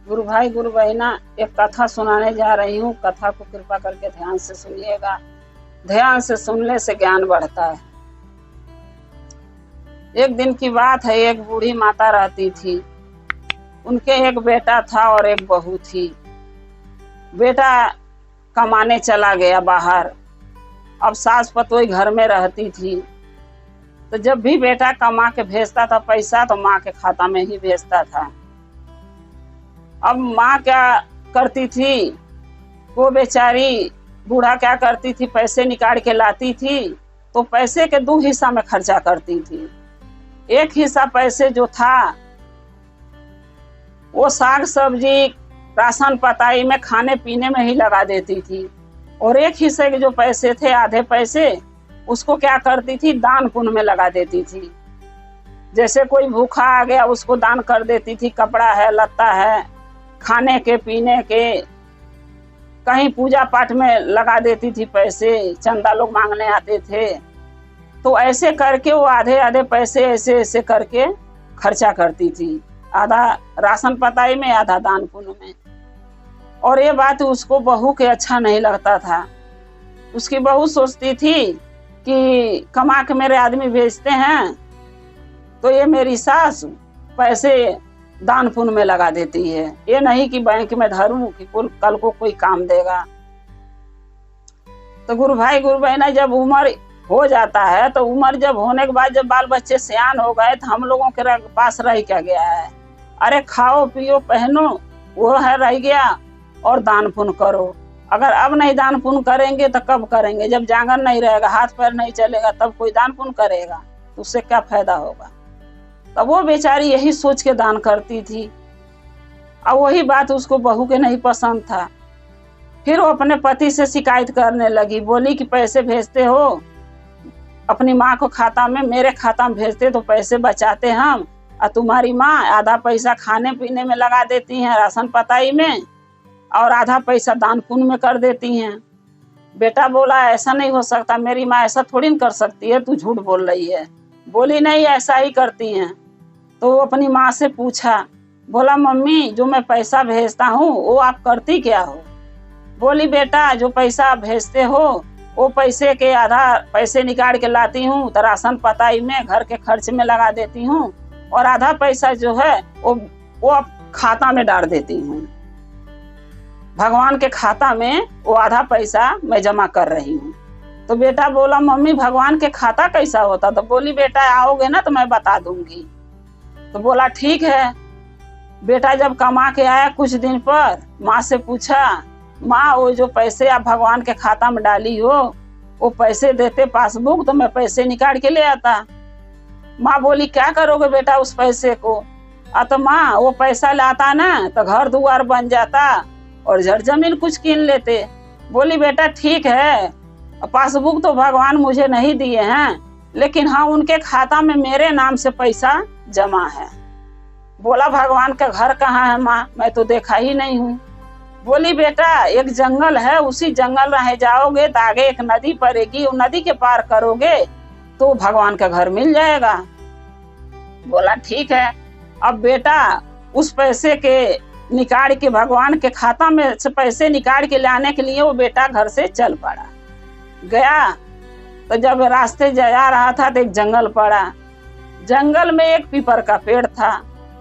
गुरु भाई गुरु बहना, एक कथा सुनाने जा रही हूँ। कथा को कृपा करके ध्यान से सुनिएगा। ध्यान से सुनने से ज्ञान बढ़ता है। एक दिन की बात है, एक बूढ़ी माता रहती थी। उनके एक बेटा था और एक बहू थी। बेटा कमाने चला गया बाहर। अब सास पतोई घर में रहती थी। तो जब भी बेटा कमा के भेजता था पैसा, तो माँ के खाता में ही भेजता था। अब माँ क्या करती थी, वो बेचारी बूढ़ा क्या करती थी, पैसे निकाल के लाती थी तो पैसे के 2 हिस्सा में खर्चा करती थी। एक हिस्सा पैसे जो था वो साग सब्जी राशन पताई में खाने पीने में ही लगा देती थी, और एक हिस्से के जो पैसे थे, आधे पैसे, उसको क्या करती थी, दान पुण्य में लगा देती थी। जैसे कोई भूखा आ गया उसको दान कर देती थी, कपड़ा है, लत्ता है, खाने के पीने के, कहीं पूजा पाठ में लगा देती थी पैसे, चंदा लोग मांगने आते थे। तो ऐसे करके वो आधे आधे पैसे ऐसे ऐसे करके खर्चा करती थी, आधा राशन पताई में, आधा दान पुण्य में। और ये बात उसको बहू के अच्छा नहीं लगता था। उसकी बहू सोचती थी कि कमा के मेरे आदमी भेजते हैं तो ये मेरी सास पैसे दान पुण्य में लगा देती है, ये नहीं कि बैंक में धरूं कि कल को कोई काम देगा। तो गुरु भाई गुरु बहना, जब उम्र हो जाता है तो उम्र जब होने के बाद जब बाल बच्चे सयान हो गए तो हम लोगों के पास रह क्या गया है। अरे खाओ पियो पहनो, वो है रह गया, और दान पुण्य करो। अगर अब नहीं दान पुण्य करेंगे तो कब करेंगे? जब जांगर नहीं रहेगा, हाथ पैर नहीं चलेगा, तब कोई दान पुण्य करेगा तो उससे क्या फायदा होगा। तब वो बेचारी यही सोच के दान करती थी। अब वही बात उसको बहू के नहीं पसंद था। फिर वो अपने पति से शिकायत करने लगी, बोली कि पैसे भेजते हो अपनी माँ को खाता में, मेरे खाता में भेजते तो पैसे बचाते हम, और तुम्हारी माँ आधा पैसा खाने पीने में लगा देती हैं, राशन पताई में, और आधा पैसा दान पुण्य में कर देती हैं। बेटा बोला ऐसा नहीं हो सकता, मेरी माँ ऐसा थोड़ी न कर सकती है, तू झूठ बोल रही है। बोली नहीं, ऐसा ही करती हैं। तो वो अपनी माँ से पूछा, बोला मम्मी जो मैं पैसा भेजता हूँ वो आप करती क्या हो? बोली बेटा जो पैसा आप भेजते हो वो पैसे के आधा पैसे निकाल के लाती हूँ तो राशन पताई में घर के खर्च में लगा देती हूँ, और आधा पैसा जो है वो खाता में डाल देती हूँ, भगवान के खाता में वो आधा पैसा मैं जमा कर रही हूँ। तो बेटा बोला मम्मी भगवान के खाता कैसा होता? तो बोली बेटा आओगे ना तो मैं बता दूंगी। तो बोला ठीक है। बेटा जब कमा के आया कुछ दिन पर, माँ से पूछा, माँ वो जो पैसे आप भगवान के खाता में डाली हो वो पैसे देते पासबुक तो मैं पैसे निकाल के ले आता। माँ बोली क्या करोगे बेटा उस पैसे को? तो माँ वो पैसा लाता ना तो घर दुआर बन जाता और जड़ जमीन कुछ कीन लेते। बोली बेटा ठीक है, पासबुक तो भगवान मुझे नहीं दिए हैं, लेकिन हाँ उनके खाता में मेरे नाम से पैसा जमा है। बोला भगवान का घर कहाँ है माँ? मैं तो देखा ही नहीं हूँ। बोली बेटा एक जंगल है, उसी जंगल रह जाओगे तो आगे एक नदी पड़ेगी, वो नदी के पार करोगे तो भगवान का घर मिल जाएगा। बोला ठीक है। अब बेटा उस पैसे के निकाल के भगवान के खाता में से पैसे निकाल के लाने के लिए वो बेटा घर से चल पड़ा। गया तो जब रास्ते जा रहा था तो एक जंगल पड़ा। जंगल में एक पीपर का पेड़ था।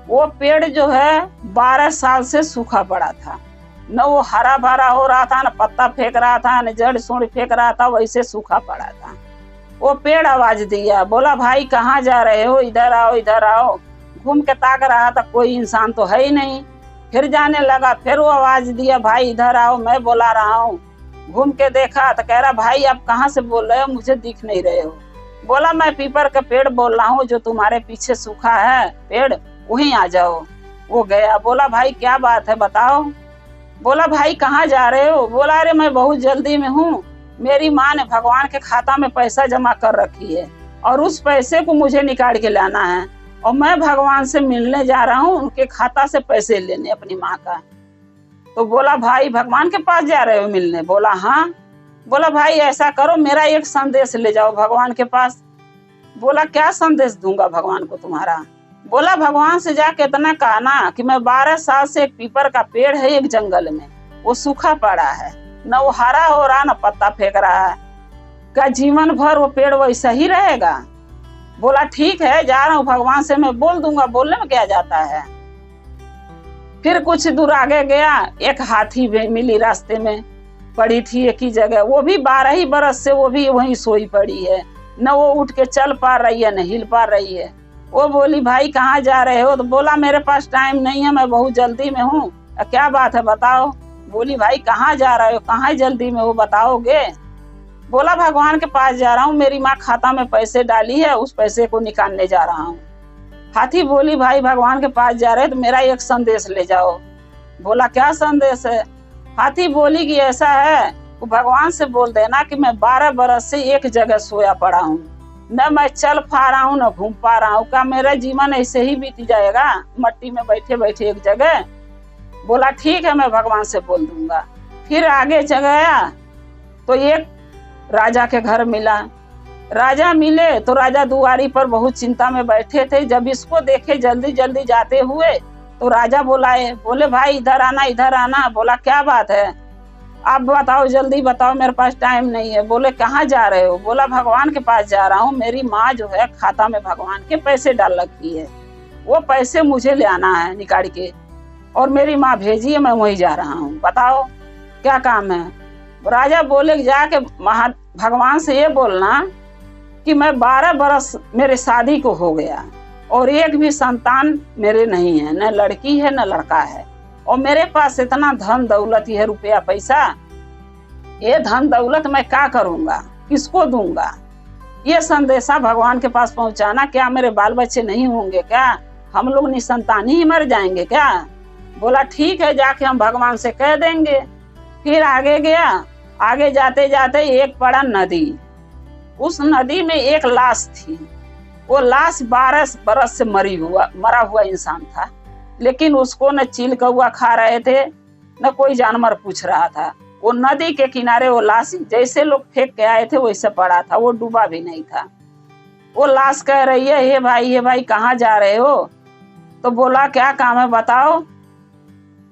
वो पेड़ जो है 12 साल से सूखा पड़ा था, न वो हरा भरा हो रहा था, न पत्ता फेंक रहा था, न जड़ सूढ़ फेंक रहा था, वैसे सूखा पड़ा था। वो पेड़ आवाज दिया, बोला भाई कहाँ जा रहे हो? इधर आओ इधर आओ। घूम के ताक रहा था, कोई इंसान तो है ही नहीं। फिर जाने लगा, फिर वो आवाज दिया, भाई इधर आओ, मैं बुला रहा हूँ। घूम के देखा तो कह रहा भाई आप कहाँ से बोल रहे हो, मुझे दिख नहीं रहे हो। बोला मैं पीपर का पेड़ बोल रहा हूँ, जो तुम्हारे पीछे सूखा है पेड़ वहीं आ जाओ। वो गया। बोला भाई क्या बात है बताओ। बोला भाई कहाँ जा रहे हो? बोला अरे मैं बहुत जल्दी में हूँ, मेरी माँ ने भगवान के खाता में पैसा जमा कर रखी है और उस पैसे को मुझे निकाल के लाना है, और मैं भगवान से मिलने जा रहा हूँ, उनके खाता से पैसे लेने अपनी माँ का। तो बोला भाई भगवान के पास जा रहे हो मिलने? बोला हाँ। बोला भाई ऐसा करो मेरा एक संदेश ले जाओ भगवान के पास। बोला क्या संदेश दूंगा भगवान को तुम्हारा? बोला भगवान से जाके इतना कहना कि मैं 12 साल से एक पीपर का पेड़ है एक जंगल में, वो सूखा पड़ा है, न वो हरा हो रहा न पत्ता फेंक रहा है, क्या जीवन भर वो पेड़ वैसा ही रहेगा? बोला ठीक है, जा रहा हूँ भगवान से, मैं बोल दूंगा, बोलने में क्या जाता है। फिर कुछ दूर आगे गया, एक हाथी मिली रास्ते में, पड़ी थी एक ही जगह, वो भी 12 ही बरस से वो भी वहीं सोई पड़ी है, न वो उठ के चल पा रही है न हिल पा रही है। वो बोली भाई कहाँ जा रहे हो? तो बोला मेरे पास टाइम नहीं है, मैं बहुत जल्दी में हूँ। क्या बात है बताओ? बोली भाई कहाँ जा रहे हो, कहाँ जल्दी में हो, बताओगे? बोला भगवान के पास जा रहा हूँ, मेरी माँ खाता में पैसे डाली है, उस पैसे को निकालने जा रहा हूँ। हाथी बोली भाई भगवान के पास जा रहे तो मेरा एक संदेश ले जाओ। बोला क्या संदेश है? हाथी बोली कि ऐसा है, वो भगवान से बोल देना कि मैं 12 बरस से एक जगह सोया पड़ा हूँ, न मैं चल पा रहा हूँ न घूम पा रहा हूँ, क्या मेरा जीवन ऐसे ही बीत जाएगा मट्टी में बैठे बैठे एक जगह? बोला ठीक है, मैं भगवान से बोल दूंगा। फिर आगे चल गया तो एक राजा के घर मिला। राजा मिले तो राजा दुआरी पर बहुत चिंता में बैठे थे। जब इसको देखे जल्दी जल्दी जाते हुए तो राजा बुलाए, बोले भाई इधर आना इधर आना। बोला क्या बात है? आप बताओ, जल्दी बताओ, मेरे पास टाइम नहीं है। बोले कहाँ जा रहे हो? बोला भगवान के पास जा रहा हूँ, मेरी माँ जो है खाता में भगवान के पैसे डाल रखी है, वो पैसे मुझे ले आना है निकाल के, और मेरी माँ भेजी है, मैं वहीं जा रहा हूँ, बताओ क्या काम है? राजा बोले जाके भगवान से ये बोलना कि मैं 12 बरस मेरे शादी को हो गया और एक भी संतान मेरे नहीं है, न लड़की है न लड़का है, और मेरे पास इतना धन दौलत है, रुपया पैसा, ये धन दौलत मैं क्या करूंगा, किसको दूंगा? ये संदेशा भगवान के पास पहुंचाना। क्या मेरे बाल बच्चे नहीं होंगे क्या? हम लोग निसंतानी ही मर जाएंगे क्या? बोला ठीक है, जाके हम भगवान से कह देंगे। फिर आगे गया, आगे जाते जाते एक पड़ा नदी। उस नदी में एक लाश थी। वो लाश 12 बरस से मरा हुआ इंसान था, लेकिन उसको न चील कौआ खा रहे थे न कोई जानवर पूछ रहा था। वो नदी के किनारे वो लाश जैसे लोग फेंक के आए थे वैसे पड़ा था, वो डूबा भी नहीं था। वो लाश कह रही है हे भाई कहाँ जा रहे हो? तो बोला क्या काम है बताओ?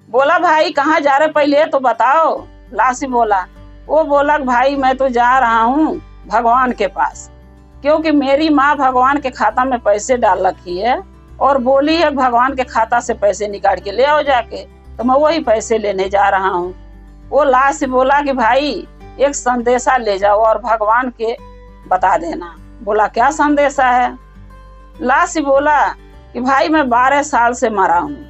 बोला भाई कहाँ जा रहे पहले तो बताओ। लाश बोला, वो बोला भाई मैं तो जा रहा हूँ भगवान के पास, क्योंकि मेरी माँ भगवान के खाता में पैसे डाल रखी है और बोली है भगवान के खाता से पैसे निकाल के ले आओ जाके, तो मैं वही पैसे लेने जा रहा हूँ। वो लाश बोला कि भाई एक संदेशा ले जाओ और भगवान के बता देना। बोला क्या संदेशा है? लाश बोला कि भाई मैं 12 साल से मरा हूँ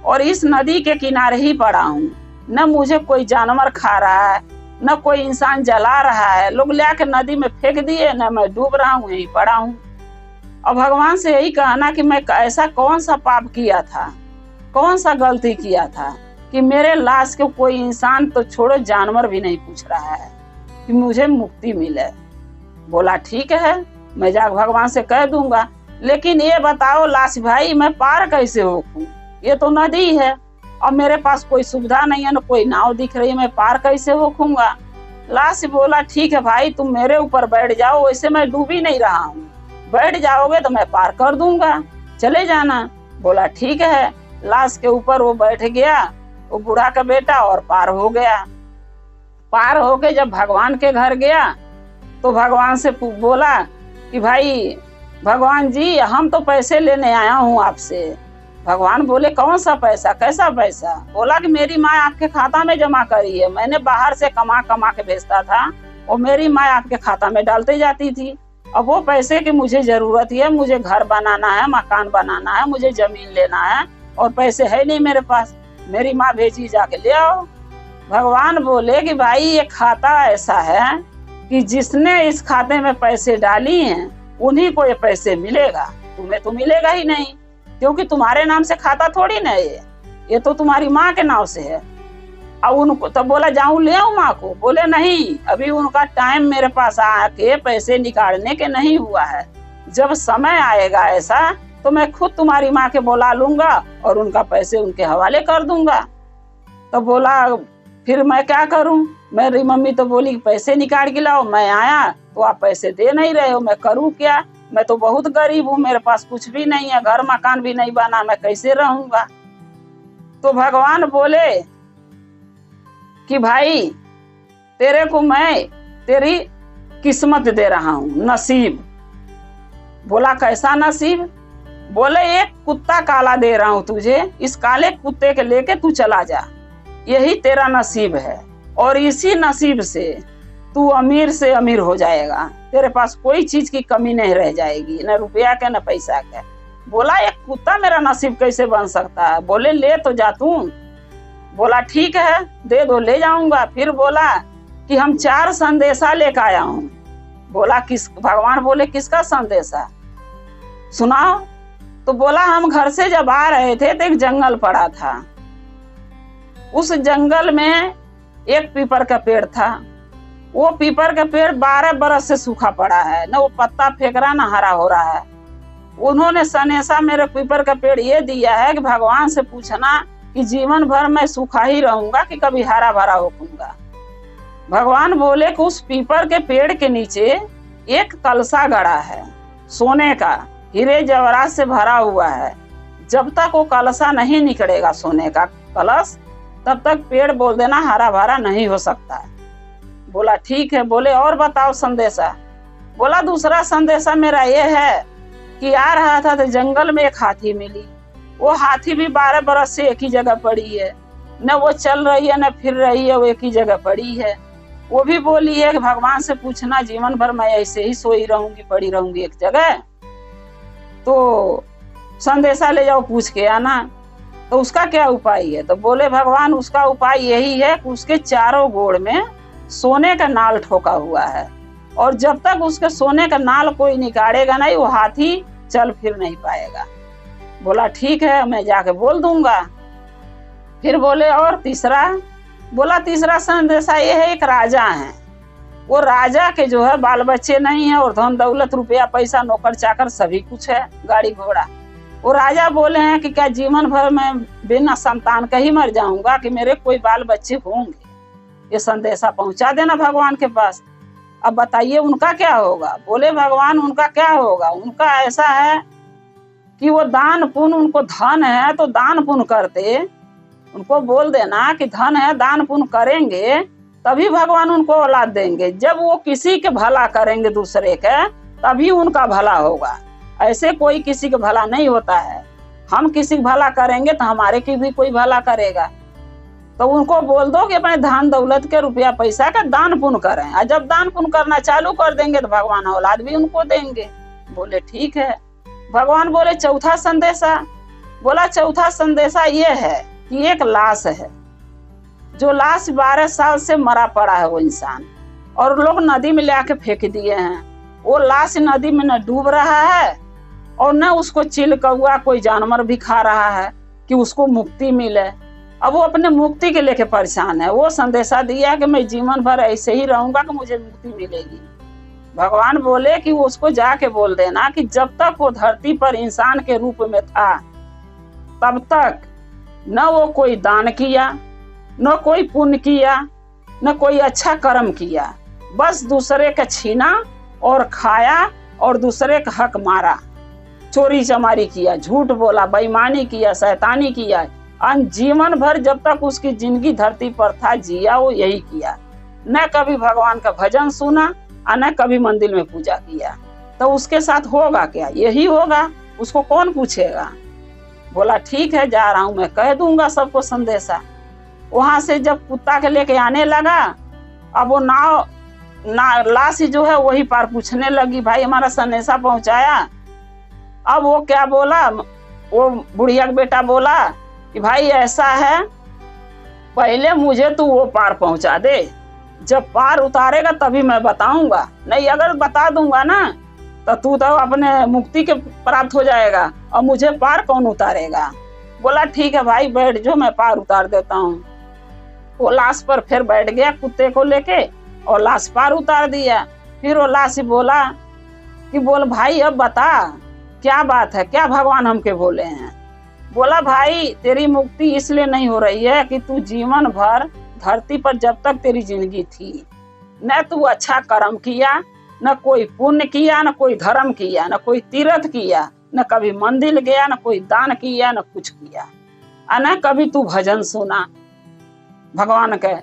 और इस नदी के किनारे ही पड़ा हूँ, न मुझे कोई जानवर खा रहा है न कोई इंसान जला रहा है, लोग ले आके नदी में फेंक दिए, न मैं डूब रहा हूँ, यही पड़ा हूँ। और भगवान से यही कहना कि मैं ऐसा कौन सा पाप किया था, कौन सा गलती किया था कि मेरे लाश को कोई इंसान तो छोड़ो जानवर भी नहीं पूछ रहा है कि मुझे मुक्ति मिले। बोला ठीक है, मैं जाकर भगवान से कह दूंगा, लेकिन ये बताओ लाश भाई मैं पार कैसे होऊं? ये तो नदी है और मेरे पास कोई सुविधा नहीं है, न कोई नाव दिख रही है, मैं पार कैसे होऊंगा? लाश बोला ठीक है भाई तुम मेरे ऊपर बैठ जाओ, वैसे मैं डूब ही नहीं रहा हूँ, बैठ जाओगे तो मैं पार कर दूंगा, चले जाना। बोला ठीक है। लाश के ऊपर वो बैठ गया, वो बूढ़ा का बेटा, और पार हो गया। पार होके जब भगवान के घर गया तो भगवान से बोला कि भाई भगवान जी हम तो पैसे लेने आया हूँ आपसे। भगवान बोले कौन सा पैसा, कैसा पैसा? बोला कि मेरी माँ आपके खाता में जमा करी है, मैंने बाहर से कमा कमा के भेजता था और मेरी माँ आपके खाता में डालते जाती थी। अब वो पैसे की मुझे जरूरत है, मुझे घर बनाना है, मकान बनाना है, मुझे जमीन लेना है और पैसे है नहीं मेरे पास, मेरी माँ भेजी जाके ले आओ। भगवान बोले कि भाई ये खाता ऐसा है कि जिसने इस खाते में पैसे डाली हैं उन्हीं को ये पैसे मिलेगा, तुम्हें तो मिलेगा ही नहीं, क्योंकि तुम्हारे नाम से खाता थोड़ी ना ये तो तुम्हारी माँ के नाम से है। अब उनको तब बोला जाऊं ले आऊं माँ को? बोले नहीं, अभी उनका टाइम मेरे पास आके पैसे निकालने के नहीं हुआ है, जब समय आएगा ऐसा तो मैं खुद तुम्हारी माँ के बुला लूंगा और उनका पैसे उनके हवाले कर दूंगा। तो बोला फिर मैं क्या करूं? मेरी मम्मी तो बोली पैसे निकाल के लाओ, मैं आया तो आप पैसे दे नहीं रहे हो, मैं करूं क्या? मैं तो बहुत गरीब हूँ, मेरे पास कुछ भी नहीं है, घर मकान भी नहीं बना, मैं कैसे रहूंगा। तो भगवान बोले कि भाई तेरे को मैं तेरी किस्मत दे रहा हूँ, नसीब। बोला कैसा नसीब? बोले एक कुत्ता काला दे रहा हूँ तुझे, इस काले कुत्ते के लेके तू चला जा, यही तेरा नसीब है, और इसी नसीब से तू अमीर से अमीर हो जाएगा, तेरे पास कोई चीज की कमी नहीं रह जाएगी, न रुपया के न पैसा के। बोला एक कुत्ता मेरा नसीब कैसे बन सकता है? बोले ले तो जा तू। बोला ठीक है दे दो, ले जाऊंगा। फिर बोला कि हम 4 संदेशा लेकर आया हूँ। बोला किस? भगवान बोले किसका संदेशा? सुनाओ। तो बोला हम घर से जब आ रहे थे तो एक जंगल पड़ा था, उस जंगल में एक पीपर का पेड़ था, वो पीपर का पेड़ 12 बरस से सूखा पड़ा है, न वो पत्ता फेंक रहा न हरा हो रहा है। उन्होंने संदेशा मेरे पीपर का पेड़ ये दिया है कि भगवान से पूछना कि जीवन भर मैं सूखा ही रहूंगा कि कभी हरा भरा होऊंगा। भगवान बोले कि उस पीपर के पेड़ के नीचे एक कलशा गड़ा है, सोने का, हीरे जवाहरात से भरा हुआ है। जब तक वो कलशा नहीं निकलेगा सोने का कलश, तब तक पेड़ बोल देना हरा भरा नहीं हो सकता है। बोला ठीक है। बोले और बताओ संदेशा? बोला दूसरा संदेशा मेरा ये है कि आ रहा था तो जंगल में एक हाथी मिली, वो हाथी भी 12 बरस से एक ही जगह पड़ी है, न वो चल रही है न फिर रही है, वो एक ही जगह पड़ी है। वो भी बोली है कि भगवान से पूछना जीवन भर मैं ऐसे ही सोई रहूंगी, पड़ी रहूंगी एक जगह, तो संदेशा ले जाओ पूछ के आना। तो उसका क्या उपाय है? तो बोले भगवान उसका उपाय यही है कि उसके चारों गोड़ में सोने का नाल ठोका हुआ है, और जब तक उसके सोने का नाल कोई निकालेगा नहीं, वो हाथी चल फिर नहीं पाएगा। बोला ठीक है मैं जाके बोल दूंगा। फिर बोले और तीसरा? बोला तीसरा संदेशा ये है, एक राजा है, वो राजा के जो है बाल बच्चे नहीं है, और धन दौलत रुपया पैसा नौकर चाकर सभी कुछ है, गाड़ी घोड़ा। वो राजा बोले हैं कि क्या जीवन भर मैं बिना संतान का ही मर जाऊंगा कि मेरे कोई बाल बच्चे होंगे? ये संदेशा पहुंचा देना भगवान के पास। अब बताइए उनका क्या होगा? बोले भगवान उनका क्या होगा? उनका ऐसा है कि वो दान पुण्य, उनको धन है तो दान पुण्य करते, उनको बोल देना कि धन है दान पुण्य करेंगे तभी भगवान उनको औलाद देंगे। जब वो किसी के भला करेंगे दूसरे के, तभी उनका भला होगा, ऐसे कोई किसी का भला नहीं होता है। हम किसी का भला करेंगे तो हमारे की भी कोई भला करेगा। तो उनको बोल दो कि अपने धन दौलत के रुपया पैसा का दान पुण्य करें, और जब दान पुण्य करना चालू कर देंगे तो भगवान औलाद भी उनको देंगे। बोले ठीक है। भगवान बोले चौथा संदेशा? बोला चौथा संदेशा ये है कि एक लाश है, जो लाश 12 साल से मरा पड़ा है वो इंसान, और लोग नदी में ले आके फेंक दिए हैं। वो लाश नदी में न डूब रहा है और न उसको चिल कौआ कोई जानवर भी खा रहा है कि उसको मुक्ति मिले। अब वो अपने मुक्ति के लेके परेशान है। वो संदेशा दिया कि मैं जीवन भर ऐसे ही रहूंगा कि मुझे मुक्ति मिलेगी। भगवान बोले कि वो उसको जाके बोल देना कि जब तक वो धरती पर इंसान के रूप में था, तब तक न वो कोई दान किया, न कोई पुण्य किया, न कोई अच्छा कर्म किया, बस दूसरे का छीना और खाया और दूसरे का हक मारा, चोरी चमारी किया, झूठ बोला, बेईमानी किया, शैतानी किया। जीवन भर जब तक उसकी जिंदगी धरती पर था जिया वो यही किया, न कभी भगवान का भजन सुना और न कभी मंदिर में पूजा किया। तो उसके साथ होगा क्या? यही होगा, उसको कौन पूछेगा? बोला ठीक है जा रहा हूं, मैं कह दूंगा सबको संदेशा। वहां से जब कुत्ता के लेके आने लगा, अब वो लाश जो है वही पार पूछने लगी, भाई हमारा संदेशा पहुंचाया। अब वो क्या बोला, वो बुढ़िया का बेटा बोला कि भाई ऐसा है, पहले मुझे तू वो पार पहुंचा दे, जब पार उतारेगा तभी मैं बताऊंगा, नहीं अगर बता दूंगा ना तो तू तो अपने मुक्ति के प्राप्त हो जाएगा, और मुझे पार कौन उतारेगा। बोला ठीक है भाई बैठ जो, मैं पार उतार देता हूँ। वो लाश पर फिर बैठ गया कुत्ते को लेके और लाश पार उतार दिया। फिर वो लाश बोला कि बोल भाई अब बता क्या बात है, क्या भगवान हमके बोले हैं? बोला भाई तेरी मुक्ति इसलिए नहीं हो रही है कि तू जीवन भर धरती पर जब तक तेरी जिंदगी थी न तू अच्छा कर्म किया, न कोई पुण्य किया, न कोई धर्म किया, न कोई तीर्थ किया, न कभी मंदिर गया, न कोई दान किया, न कुछ किया, न कभी तू भजन सुना भगवान के,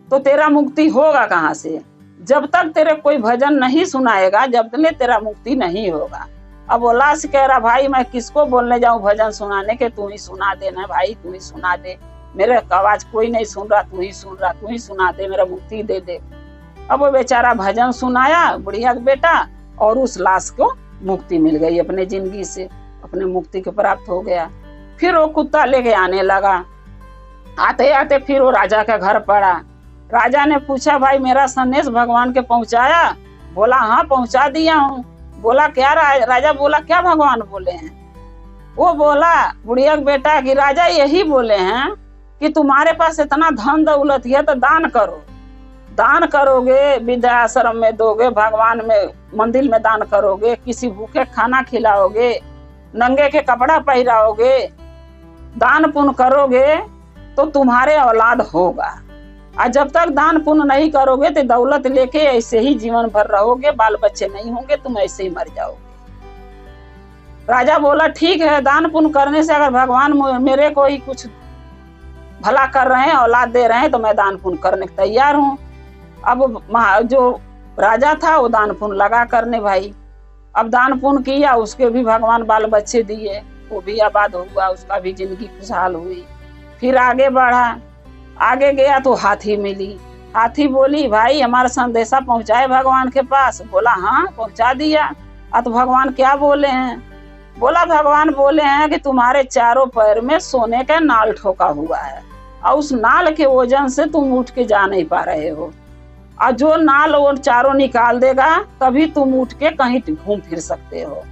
तो तेरा मुक्ति होगा कहाँ से? जब तक तेरे कोई भजन नहीं सुनाएगा, जब तक तेरा मुक्ति नहीं होगा। अब वो लाश कह रहा, भाई मैं किसको बोलने जाऊं भजन सुनाने के, तू ही सुना दे ना भाई, तू ही सुना दे, मेरे आवाज कोई नहीं सुन रहा, तू ही सुन रहा, तू ही सुना दे, मेरा मुक्ति दे दे। अब वो बेचारा भजन सुनाया बुढ़िया का बेटा, और उस लाश को मुक्ति मिल गई अपने जिंदगी से, अपने मुक्ति को प्राप्त हो गया। फिर वो कुत्ता लेके आने लगा, आते आते फिर वो राजा का घर पड़ा। राजा ने पूछा, भाई मेरा संदेश भगवान के पहुंचाया? बोला हाँ पहुंचा दिया हूँ। बोला क्या? राजा बोला क्या भगवान बोले हैं? वो बोला बुढ़िया का बेटा कि राजा यही बोले हैं कि तुम्हारे पास इतना धन दौलत है तो दान करो, दान करोगे, वृद्धाश्रम में दोगे, भगवान में मंदिर में दान करोगे, किसी भूखे खाना खिलाओगे, नंगे के कपड़ा पहराओगे, दान पुण्य करोगे तो तुम्हारे औलाद होगा। और जब तक दान पुण्य नहीं करोगे तो दौलत लेके ऐसे ही जीवन भर रहोगे, बाल बच्चे नहीं होंगे, तुम ऐसे ही मर जाओगे। राजा बोला ठीक है, दान पुण्य करने से अगर भगवान मेरे को ही कुछ भला कर रहे हैं, औलाद दे रहे हैं, तो मैं दान पुण्य करने को तैयार हूँ। अब जो राजा था वो दान पुण्य लगा करने भाई, अब दान पुण्य किया, उसके भी भगवान बाल बच्चे दिए, वो भी आबाद हुआ, उसका भी जिंदगी खुशहाल हुई। फिर आगे बढ़ा, आगे गया तो हाथी मिली। हाथी बोली, भाई हमारा संदेशा पहुंचाए भगवान के पास? बोला हाँ पहुंचा दिया। तो भगवान क्या बोले हैं? बोला भगवान बोले हैं कि तुम्हारे चारों पैर में सोने का नाल ठोका हुआ है, और उस नाल के वजन से तुम उठ के जा नहीं पा रहे हो, और जो नाल वो चारों निकाल देगा तभी तुम उठ के कहीं घूम फिर सकते हो।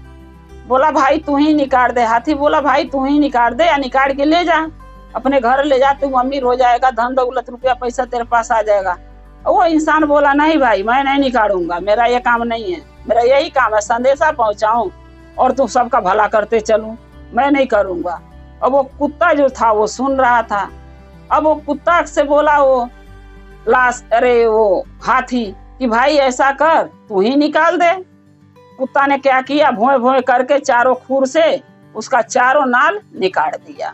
बोला भाई तू ही निकाल दे। हाथी बोला भाई तू ही निकाल दे, या निकाल के ले जा, अपने घर ले जा, तू अमीर हो जाएगा, धन दौलत रुपया पैसा तेरे पास आ जाएगा। वो इंसान बोला नहीं भाई मैं नहीं निकालूंगा, मेरा ये काम नहीं है, मेरा यही काम है संदेशा पहुंचाऊं और तुम सबका भला करते चलूं, मैं नहीं करूंगा। अब वो कुत्ता जो था वो सुन रहा था। अब वो कुत्ता से बोला वो हाथी कि भाई ऐसा कर, तू ही निकाल दे। कुत्ता ने क्या किया, भोए भोए करके चारों खूर से उसका चारों नाल निकाल दिया।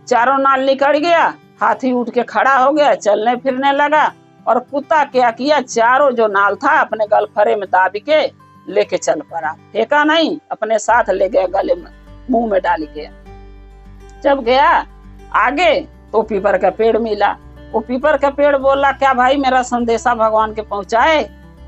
चारों नाल निकल गया, हाथी उठ के खड़ा हो गया, चलने फिरने लगा, और कुत्ता क्या किया, चारों जो नाल था अपने गलफरे में दाब के लेके चल पड़ा, फेंका नहीं, अपने साथ ले गया, गले में मुंह में डाल के। जब गया आगे तो पीपर का पेड़ मिला। वो पीपर का पेड़ बोला क्या भाई मेरा संदेशा भगवान के पहुंचाए?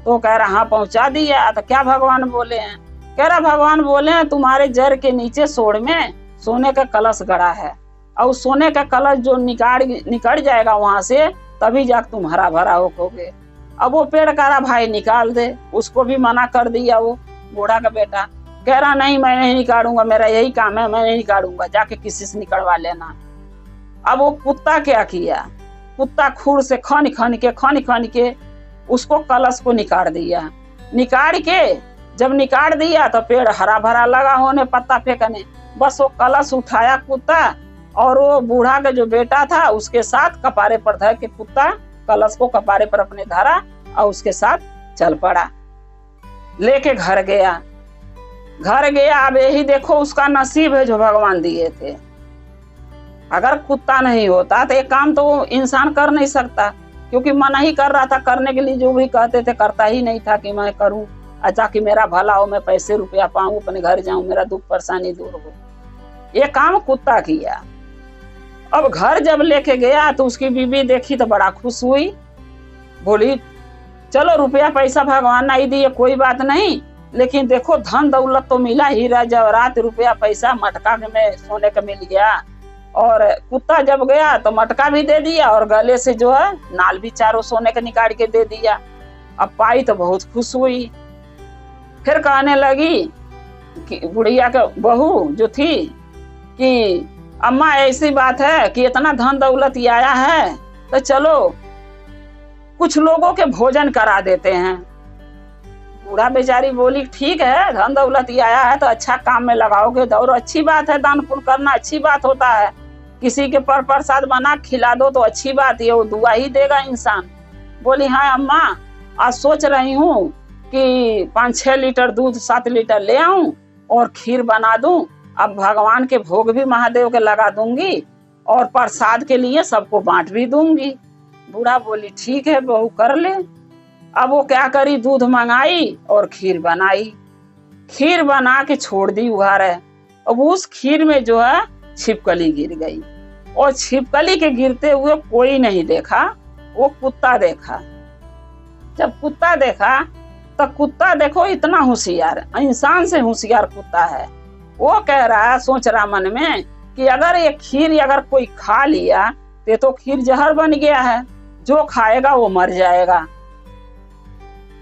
तो कह रहा हाँ पहुंचा दिया। तो क्या भगवान बोले हैं? कह रहा भगवान बोले हैं तुम्हारे जड़ के नीचे सोड़ में सोने का कलश गड़ा है, और सोने का कलश जो निकल जाएगा वहां से, तभी जाकर तुम हरा भरा होगे। अब वो पेड़ कह रहा भाई निकाल दे, उसको भी मना कर दिया। वो बूढ़ा का बेटा कह रहा नहीं मैं नहीं निकालूंगा, मेरा यही काम है, मैं नहीं निकालूंगा, जाके किसी से निकलवा लेना। अब वो कुत्ता क्या किया, कुत्ता खूर से खन खन के उसको कलश को निकाल दिया। निकाल के जब निकाल दिया तो पेड़ हरा भरा लगा होने, पत्ता फेंकने। बस वो कलश उठाया कुत्ता, और वो बूढ़ा का जो बेटा था उसके साथ कपारे पर धर के कुत्ता कलश को कपारे पर अपने धरा और उसके साथ चल पड़ा, लेके घर गया। अब यही देखो उसका नसीब है जो भगवान दिए थे। अगर कुत्ता नहीं होता तो ये काम तो इंसान कर नहीं सकता, क्योंकि मना ही कर रहा था करने के लिए, जो भी कहते थे करता ही नहीं था कि मैं करूं, अच्छा कि मेरा भला हो, मैं पैसे रुपया पाऊं, अपने घर जाऊं, मेरा दुख परेशानी दूर हो। ये काम कुत्ता किया। अब घर जब लेके गया तो उसकी बीवी देखी तो बड़ा खुश हुई, बोली चलो रुपया पैसा भगवान नहीं दिए कोई बात नहीं, लेकिन देखो धन दौलत तो मिला, हीरा जवाहरात रुपया पैसा मटका में सोने का मिल गया। और कुत्ता जब गया तो मटका भी दे दिया, और गले से जो है नाल भी चारों सोने का निकाल के दे दिया। अब पाई तो बहुत खुश हुई। फिर कहने लगी कि बुढ़िया के बहू जो थी कि अम्मा ऐसी बात है कि इतना धन दौलत आया है तो चलो कुछ लोगों के भोजन करा देते हैं। बूढ़ा बेचारी बोली ठीक है, धन दौलत आया है तो अच्छा काम में लगाओगे, और अच्छी बात है, दान पुण्य करना अच्छी बात होता है, किसी के पर प्रसाद बना खिला दो तो अच्छी बात है, वो दुआ ही देगा इंसान। बोली हाँ अम्मा आज सोच रही हूँ कि 5-6 लीटर दूध 7 लीटर ले आऊं और खीर बना दूं। अब भगवान के भोग भी महादेव के लगा दूंगी और प्रसाद के लिए सबको बांट भी दूंगी। बूढ़ा बोली ठीक है बहू कर ले। अब वो क्या करी, दूध मंगाई और खीर बनाई। खीर बना के छोड़ दी उघारे। अब उस खीर में जो है छिपकली गिर गई और छिपकली के गिरते हुए कोई नहीं देखा, वो कुत्ता देखा। जब कुत्ता देखा तो कुत्ता देखो इतना होशियार, इंसान से होशियार कुत्ता है। वो कह रहा है, सोच रहा मन में कि अगर ये खीर अगर कोई खा लिया तो खीर जहर बन गया है, जो खाएगा वो मर जाएगा।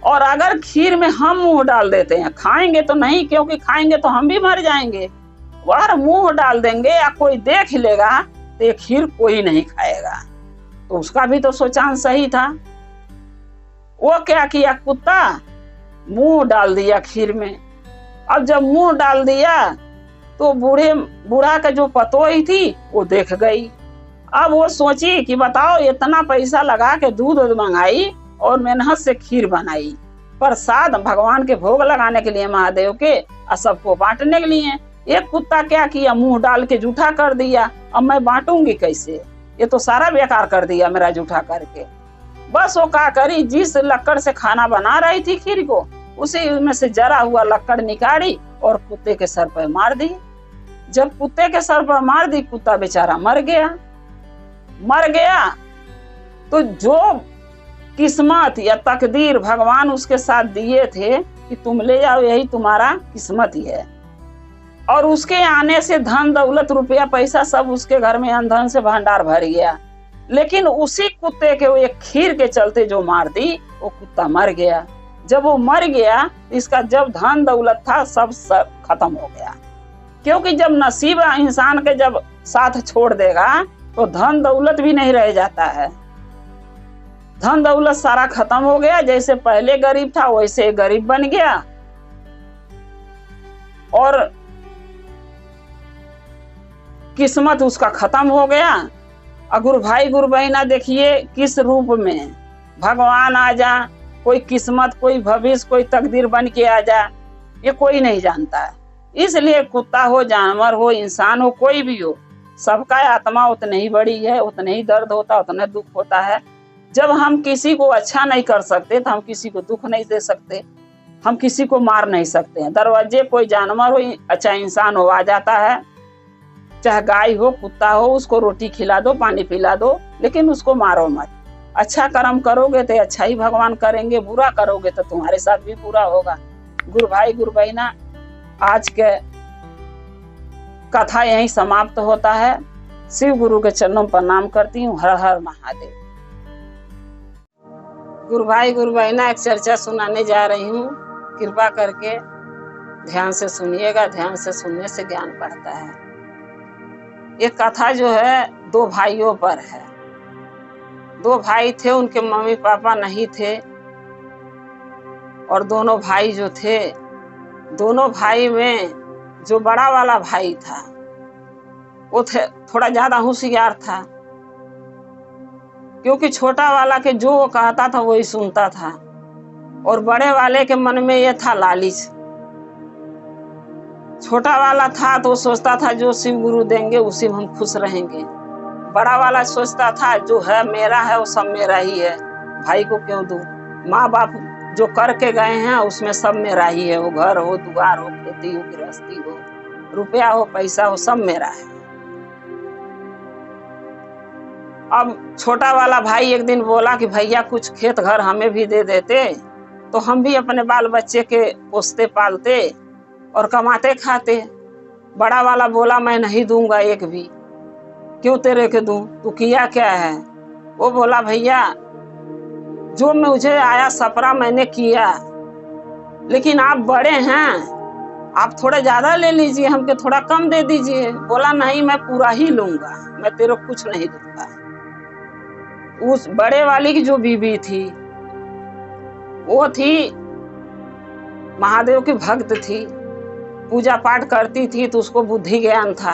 और अगर खीर में हम मुंह डाल देते हैं, खाएंगे तो नहीं क्योंकि खाएंगे तो हम भी मर जाएंगे, अगर मुंह डाल देंगे या कोई देख लेगा तो ये खीर कोई नहीं खाएगा। तो उसका भी तो सोचान सही था। वो क्या किया, कुत्ता मुंह डाल दिया खीर में। अब जब मुंह डाल दिया तो बूढ़ा का जो पतोही थी वो देख गई। अब वो सोची कि बताओ इतना पैसा लगा के दूध मंगाई और मेहनत से खीर बनाई, प्रसाद भगवान के भोग लगाने के लिए महादेव के और सबको बांटने के लिए, एक कुत्ता क्या किया, मुंह डाल के जूठा कर दिया। अब मैं बांटूंगी कैसे, ये तो सारा बेकार कर दिया मेरा जूठा करके। बस वो क्या करी, जिस लकड़ से खाना बना रही थी खीर को, उसी में से जरा हुआ लकड़ निकाली और कुत्ते के सर पर मार दी। जब कुत्ते के सर पर मार दी, कुत्ता बेचारा मर गया। तो जो किस्मत या तकदीर भगवान उसके साथ दिए थे कि तुम ले जाओ, यही तुम्हारा किस्मत ही है। और उसके आने से धन दौलत रुपया पैसा सब उसके घर में अनधन से भंडार भर गया। लेकिन उसी कुत्ते के वो एक खीर के चलते जो मार दी, वो कुत्ता मर गया। जब वो मर गया, इसका जब धन दौलत था सब खत्म हो गया। क्योंकि जब नसीब इंसान के जब साथ छोड़ देगा तो धन दौलत भी नहीं रह जाता है। धन दौलत सारा खत्म हो गया। जैसे पहले गरीब था वैसे गरीब बन गया। और किस्मत उसका खत्म हो गया। गुरु भाई गुरु बहना देखिए किस रूप में भगवान आ जा, कोई किस्मत, कोई भविष्य, कोई तकदीर बन के आ जा, ये कोई नहीं जानता है। इसलिए कुत्ता हो, जानवर हो, इंसान हो, कोई भी हो, सबका आत्मा उतनी ही बड़ी है, उतने ही दर्द होता, उतना दुख होता है। जब हम किसी को अच्छा नहीं कर सकते तो हम किसी को दुख नहीं दे सकते, हम किसी को मार नहीं सकते हैं। दरवाजे कोई जानवर हो, अच्छा इंसान हो, आ जाता है, चाहे गाय हो, कुत्ता हो, उसको रोटी खिला दो, पानी पिला दो, लेकिन उसको मारो मत। अच्छा कर्म करोगे तो अच्छा ही भगवान करेंगे, बुरा करोगे तो तुम्हारे साथ भी बुरा होगा। गुरु भाई गुरु बहना, आज के कथा यहीं समाप्त होता है। शिव गुरु के चरणों पर प्रणाम करती हूँ। हर हर महादेव। गुरु भाई गुरु बहना, एक चर्चा सुनाने जा रही हूँ, कृपा करके ध्यान से सुनिएगा। ध्यान से सुनने से ज्ञान बढ़ता है। ये कथा जो है 2 भाइयों पर है। 2 भाई थे, उनके मम्मी पापा नहीं थे। और दोनों भाई जो थे, दोनों भाई में जो बड़ा वाला भाई था वो थोड़ा ज्यादा होशियार था, क्योंकि छोटा वाला के जो वो कहता था वही सुनता था। और बड़े वाले के मन में ये था लालच। छोटा वाला था तो सोचता था जो शिव गुरु देंगे उसी में हम खुश रहेंगे। बड़ा वाला सोचता था जो है मेरा है वो सब मेरा ही है, भाई को क्यों दूं, माँ बाप जो करके गए हैं उसमें सब मेरा ही है, वो घर हो, दुआर हो, खेती हो, गृहस्थी हो, रुपया हो, पैसा हो, सब मेरा है। अब छोटा वाला भाई एक दिन बोला कि भैया कुछ खेत घर हमें भी दे देते तो हम भी अपने बाल बच्चे के पोसते पालते और कमाते खाते। बड़ा वाला बोला मैं नहीं दूंगा एक भी। क्यों तेरे के दूं, तू किया क्या है? वो बोला भैया जो मुझे आया सपरा मैंने किया, लेकिन आप बड़े हैं, आप थोड़ा ज्यादा ले लीजिए, हमके थोड़ा कम दे दीजिए। बोला नहीं मैं पूरा ही लूंगा, मैं तेरे को कुछ नहीं दूंगा। उस बड़े वाली की जो बीबी थी वो थी महादेव की भक्त थी, पूजा पाठ करती थी, तो उसको बुद्धि ज्ञान था।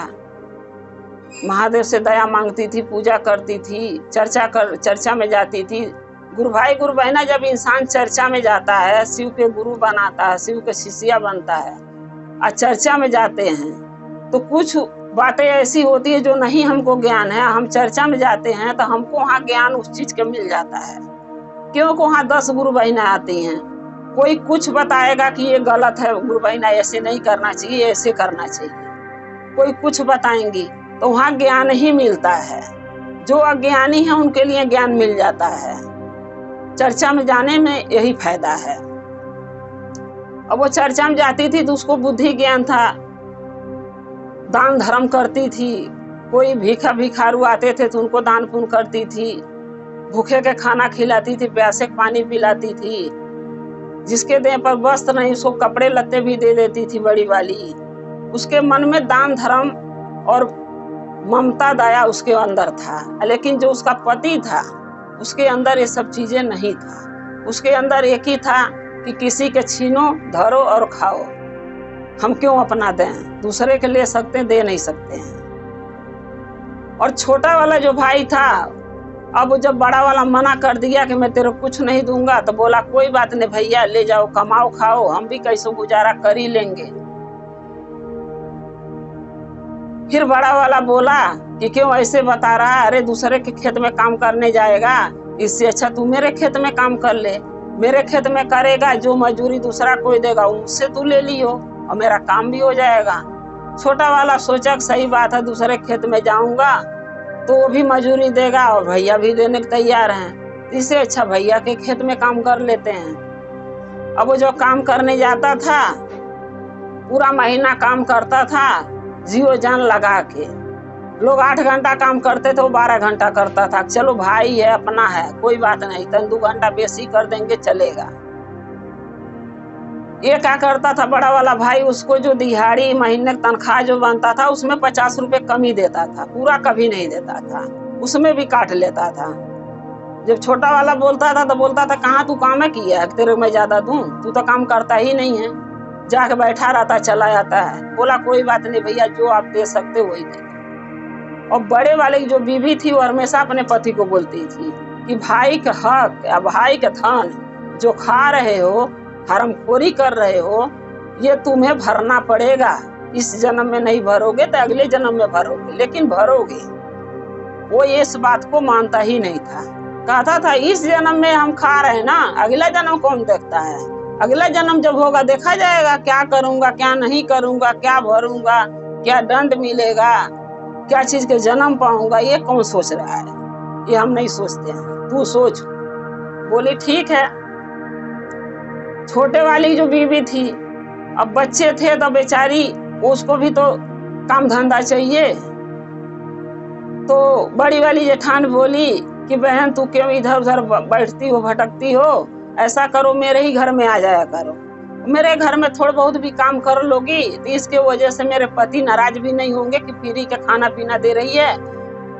महादेव से दया मांगती थी, पूजा करती थी, चर्चा में जाती थी, गुरु भाई गुरु बहना, जब इंसान चर्चा में जाता है, शिव के गुरु बनाता है, शिव के शिष्या बनता है और चर्चा में जाते हैं तो कुछ बातें ऐसी होती है जो नहीं हमको ज्ञान है। हम चर्चा में जाते हैं तो हमको वहाँ ज्ञान उस चीज के मिल जाता है, क्योंकि वहाँ 10 गुरु बहना आती हैं। कोई कुछ बताएगा कि ये गलत है गुरु बहना, ऐसे नहीं करना चाहिए, ऐसे करना चाहिए। कोई कुछ बताएंगी तो वहाँ ज्ञान ही मिलता है। जो अज्ञानी है उनके लिए ज्ञान मिल जाता है। चर्चा में जाने में यही फायदा है। अब वो चर्चा में जाती थी तो उसको बुद्धि ज्ञान था, दान धर्म करती थी। कोई भिखारू आते थे तो उनको दान पुण्य करती थी, भूखे के खाना खिलाती थी, प्यासे के पानी पिलाती थी, जिसके देह पर वस्त्र नहीं उसको कपड़े लत्ते भी दे देती थी बड़ी वाली। उसके मन में दान धर्म और ममता दया उसके अंदर था। लेकिन जो उसका पति था उसके अंदर ये सब चीजें नहीं था। उसके अंदर एक ही था कि किसी के छीनो, धरो और खाओ। हम क्यों अपना दें, दूसरे के ले सकते हैं, दे नहीं सकते हैं। और छोटा वाला जो भाई था, अब जब बड़ा वाला मना कर दिया कि मैं तेरे को कुछ नहीं दूंगा, तो बोला कोई बात नहीं भैया, ले जाओ, कमाओ खाओ, हम भी कैसे गुजारा कर ही लेंगे। फिर बड़ा वाला बोला कि क्यों ऐसे बता रहा है, अरे दूसरे के खेत में काम करने जाएगा, इससे अच्छा तू मेरे खेत में काम कर ले। मेरे खेत में करेगा, जो मजदूरी दूसरा कोई देगा उससे तू ले लियो और मेरा काम भी हो जाएगा। छोटा वाला सोचा कि सही बात है, दूसरे खेत में जाऊंगा तो वो भी मजदूरी देगा और भैया भी देने को तैयार हैं, इससे अच्छा भैया के खेत में काम कर लेते हैं। अब वो जो काम करने जाता था, पूरा महीना काम करता था, जीव जान लगा के। लोग 8 घंटा काम करते थे, वो 12 घंटा करता था। चलो भाई है, अपना है, कोई बात नहीं, 2 घंटा बेसी कर देंगे, चलेगा। ये क्या करता था बड़ा वाला भाई, उसको जो दिहाड़ी महीने तनख्वाह जो बनता था उसमें 50 रुपए कमी देता था, पूरा कभी नहीं देता था, उसमें भी काट लेता था। जब छोटा वाला बोलता था तो बोलता था कहाँ तू काम है किया है, तेरे मैं ज्यादा दूं, तू तो काम करता ही नहीं है, जाके बैठा रहता, चला जाता है। बोला कोई बात नहीं भैया, जो आप दे सकते वही दे। और बड़े वाले की जो बीवी थी वो हमेशा अपने पति को बोलती थी कि भाई का हक या भाई का धन जो खा रहे हो, हरामखोरी कर रहे हो, ये तुम्हें भरना पड़ेगा। इस जन्म में नहीं भरोगे तो अगले जन्म में भरोगे, लेकिन भरोगे। वो इस बात को मानता ही नहीं था। कहता था इस जन्म में हम खा रहे हैं ना, अगला जन्म कौन देखता है, अगला जन्म जब होगा देखा जाएगा, क्या करूंगा क्या नहीं करूंगा, क्या भरूंगा, क्या दंड मिलेगा, क्या चीज के जन्म पाऊंगा, ये कौन सोच रहा है, ये हम नहीं सोचते हैं, तू सोच। बोली ठीक है। छोटे वाली जो बीवी थी, अब बच्चे थे तो बेचारी उसको भी तो काम धंधा चाहिए। तो बड़ी वाली जेठान बोली कि बहन तू क्यों इधर उधर बैठती हो, भटकती हो, ऐसा करो मेरे ही घर में आ जाया करो, मेरे घर में थोड़ा बहुत भी काम कर लोगी तो इसके वजह से मेरे पति नाराज भी नहीं होंगे कि फ्री का खाना पीना दे रही है,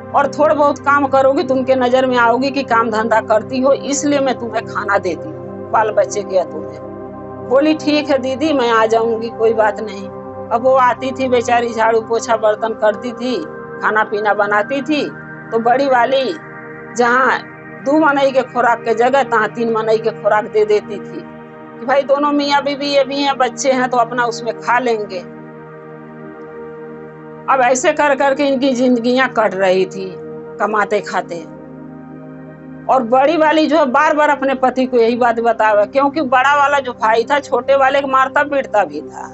और थोड़ा बहुत काम करोगी तुमके नजर में आओगी कि काम धंधा करती हो, इसलिए मैं तुम्हें खाना देती हूँ, बाल बच्चे के तुम्हें। बोली ठीक है दीदी, मैं आ जाऊंगी, कोई बात नहीं। अब वो आती थी बेचारी, झाड़ू पोछा बर्तन करती थी, खाना पीना बनाती थी। तो बड़ी वाली जहाँ 2 मनई के खुराक के जगह तहाँ 3 मनई के खुराक दे देती थी कि भाई दोनों मियाँ बीवी ये भी हैं, बच्चे हैं, तो अपना उसमें खा लेंगे। अब ऐसे कर करके इनकी जिंदगियां कट रही थी, कमाते खाते। और बड़ी वाली जो है बार बार अपने पति को यही बात बतावे, क्योंकि बड़ा वाला जो भाई था छोटे वाले को मारता पीटता भी था।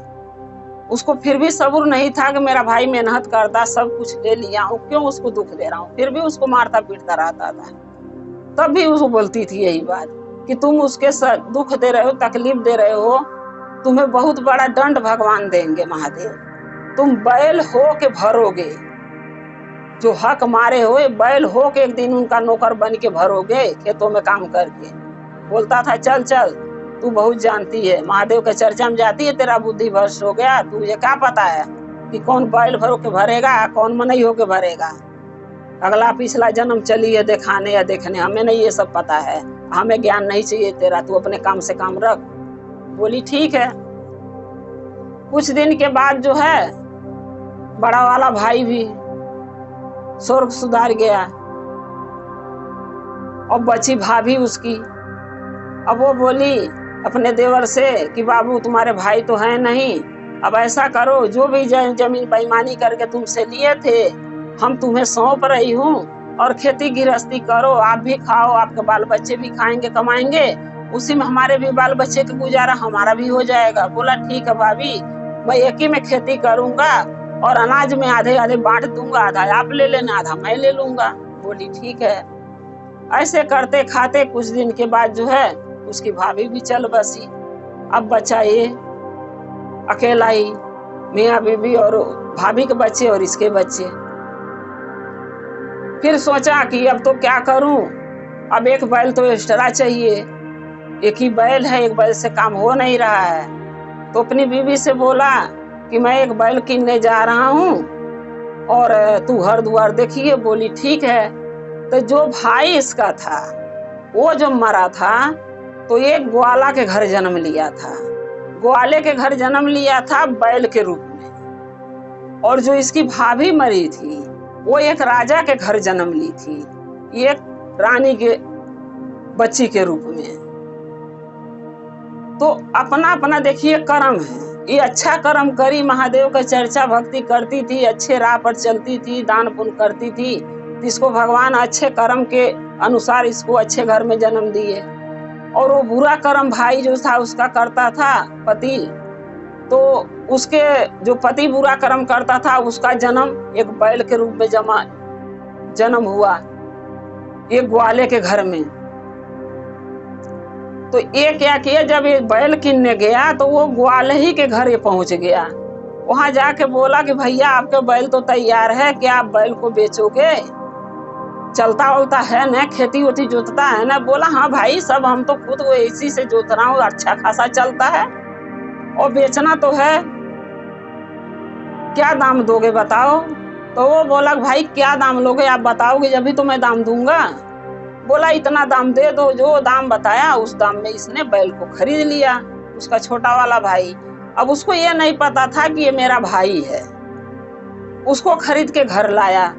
उसको फिर भी सब्र नहीं था कि मेरा भाई मेहनत करता, सब कुछ ले लिया हूँ, क्यों उसको दुख दे रहा हूँ, फिर भी उसको मारता पीटता रहता था। तब भी उसको बोलती थी यही बात कि तुम उसके दुख दे रहे हो, तकलीफ दे रहे हो, तुम्हें बहुत बड़ा दंड भगवान देंगे महादेव, तुम बैल हो के भरोगे, जो हक मारे हो बैल हो के एक दिन उनका नौकर बन के भरोगे खेतों में काम करके। बोलता था चल चल, तू बहुत जानती है, महादेव के चर्चा में जाती है, तेरा बुद्धि भ्रष्ट हो गया, तुझे क्या पता है कि कौन बैल भरो के भरेगा, कौन मनई हो के भरेगा, अगला पिछला जन्म चलिए दिखाने या देखने, हमें नहीं ये सब पता है, हमें ज्ञान नहीं चाहिए तेरा, तू अपने काम से काम रख। बोली ठीक है। कुछ दिन के बाद जो है बड़ा वाला भाई भी स्वर्ग सुधार गया। और बची भाभी उसकी। अब वो बोली अपने देवर से कि बाबू तुम्हारे भाई तो हैं नहीं, अब ऐसा करो जो भी जमीन बेईमानी करके तुमसे लिए थे हम तुम्हें सौंप रही हूँ, और खेती गृहस्थी करो, आप भी खाओ, आपके बाल बच्चे भी खाएंगे कमाएंगे, उसी में हमारे भी बाल बच्चे का गुजारा हमारा भी हो जाएगा। बोला ठीक है भाभी, मैं एक ही में खेती करूंगा और अनाज में आधे आधे बांट दूंगा, आधा आप ले लेना आधा मैं ले लूंगा। बोली ठीक है। ऐसे करते खाते कुछ दिन के बाद जो है उसकी भाभी भी चल बसी। अब बचा ये अकेला ही, मियाँ बीबी और भाभी के बच्चे और इसके बच्चे। फिर सोचा कि अब तो क्या करूं, अब एक बैल तो एक्स्ट्रा चाहिए, एक ही बैल है, एक बैल से काम हो नहीं रहा है। तो अपनी बीवी से बोला कि मैं एक बैल किनने जा रहा हूं और तू हर द्वार देखिए। बोली ठीक है। तो जो भाई इसका था वो जो मरा था तो एक ग्वाला के घर जन्म लिया था, ग्वाले के घर जन्म लिया था बैल के रूप में। और जो इसकी भाभी मरी थी वो एक राजा के घर जन्म ली थी, एक रानी के बच्ची के रूप में। तो अपना अपना देखिए कर्म है। ये अच्छा कर्म करी, महादेव का चर्चा भक्ति करती थी, अच्छे राह पर चलती थी, दान पुण्य करती थी, इसको भगवान अच्छे कर्म के अनुसार इसको अच्छे घर में जन्म दिए। और वो बुरा कर्म भाई जो था उसका करता था पति, तो उसके जो पति बुरा कर्म करता था उसका जन्म एक बैल के रूप में जन्म हुआ एक ग्वाले के घर में। तो ये क्या किया, जब ये बैल किनने गया तो वो ग्वाले ही के घर ये पहुंच गया। वहां जाके बोला कि भैया आपके बैल तो तैयार है, क्या आप बैल को बेचोगे, चलता उलता है ना, खेती उठी जोतता है ना। बोला हाँ भाई, सब हम तो खुद वो इसी से जोत रहा हूँ, अच्छा खासा चलता है और बेचना तो है, क्या दाम दोगे बताओ। तो वो बोला भाई क्या दाम लोगे, आप बताओगे जब भी तो मैं दाम दूंगा। बोला इतना दाम दे दो। जो दाम बताया उस दाम में इसने बैल को खरीद लिया, उसका छोटा वाला भाई। अब उसको ये नहीं पता था कि ये मेरा भाई है। उसको खरीद के घर लाया,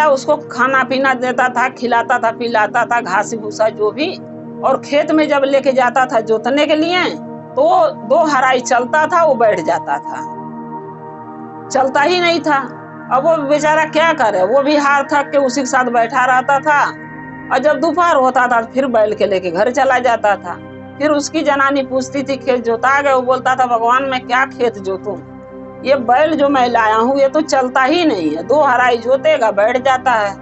उसको खाना पीना देता था, खिलाता था, पिलाता था, घास भूसा जो भी। और खेत में जब लेके जाता था जोतने के लिए तो वो 2 हराई चलता था, वो बैठ जाता था, चलता ही नहीं था। अब वो बेचारा क्या करे, वो भी हार थक के उसी के साथ बैठा रहता था। और जब दोपहर होता था फिर बैल के लेके घर चला जाता था। फिर उसकी जनानी पूछती थी खेत जोता गए, वो बोलता था भगवान मैं क्या खेत जोतूं, ये बैल जो मैं लाया हूँ ये तो चलता ही नहीं है, 2 हराई जोतेगा बैठ जाता है,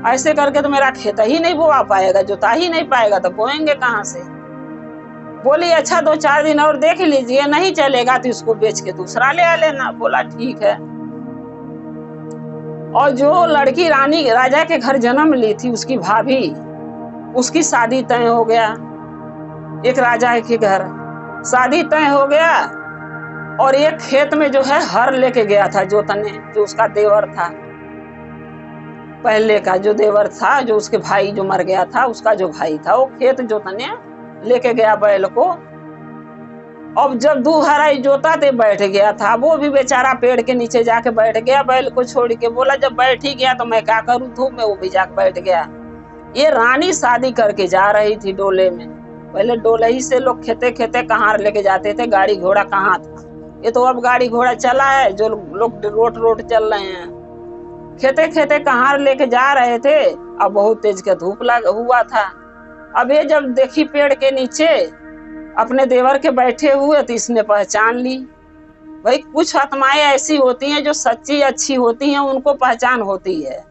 ऐसे करके तो मेरा खेत ही नहीं बोआ पाएगा, जोता ही नहीं पाएगा, तो बोएंगे कहाँ से। बोली अच्छा 2-4 दिन और देख लीजिए, नहीं चलेगा तो इसको बेच के दूसरा ले आ लेना। बोला ठीक है। और जो लड़की रानी राजा के घर जन्म ली थी उसकी भाभी, उसकी शादी तय हो गया, एक राजा के घर शादी तय हो गया। और एक खेत में जो है हर लेके गया था जोतने, जो उसका देवर था, पहले का जो देवर था, जो उसके भाई जो मर गया था उसका जो भाई था, वो खेत जोतने लेके गया बैल को। अब जब 2 हराई जोता ते बैठ गया था, वो भी बेचारा पेड़ के नीचे जाके बैठ गया बैल को छोड़ के। बोला जब बैठ ही गया तो मैं क्या करूं धूप में, वो भी जाके बैठ गया। ये रानी शादी करके जा रही थी डोले में, पहले डोले ही से लोग खेते खेते कहार लेके जाते थे, गाड़ी घोड़ा कहाँ था, ये तो अब गाड़ी घोड़ा चला है, जो लोग रोड चल रहे हैं। खेते खेते कहार लेके जा रहे थे, अब बहुत तेज का धूप हुआ था। अब ये जब देखी पेड़ के नीचे अपने देवर के बैठे हुए तो इसने पहचान ली। भाई कुछ आत्माएं ऐसी होती हैं जो सच्ची अच्छी होती हैं, उनको पहचान होती है।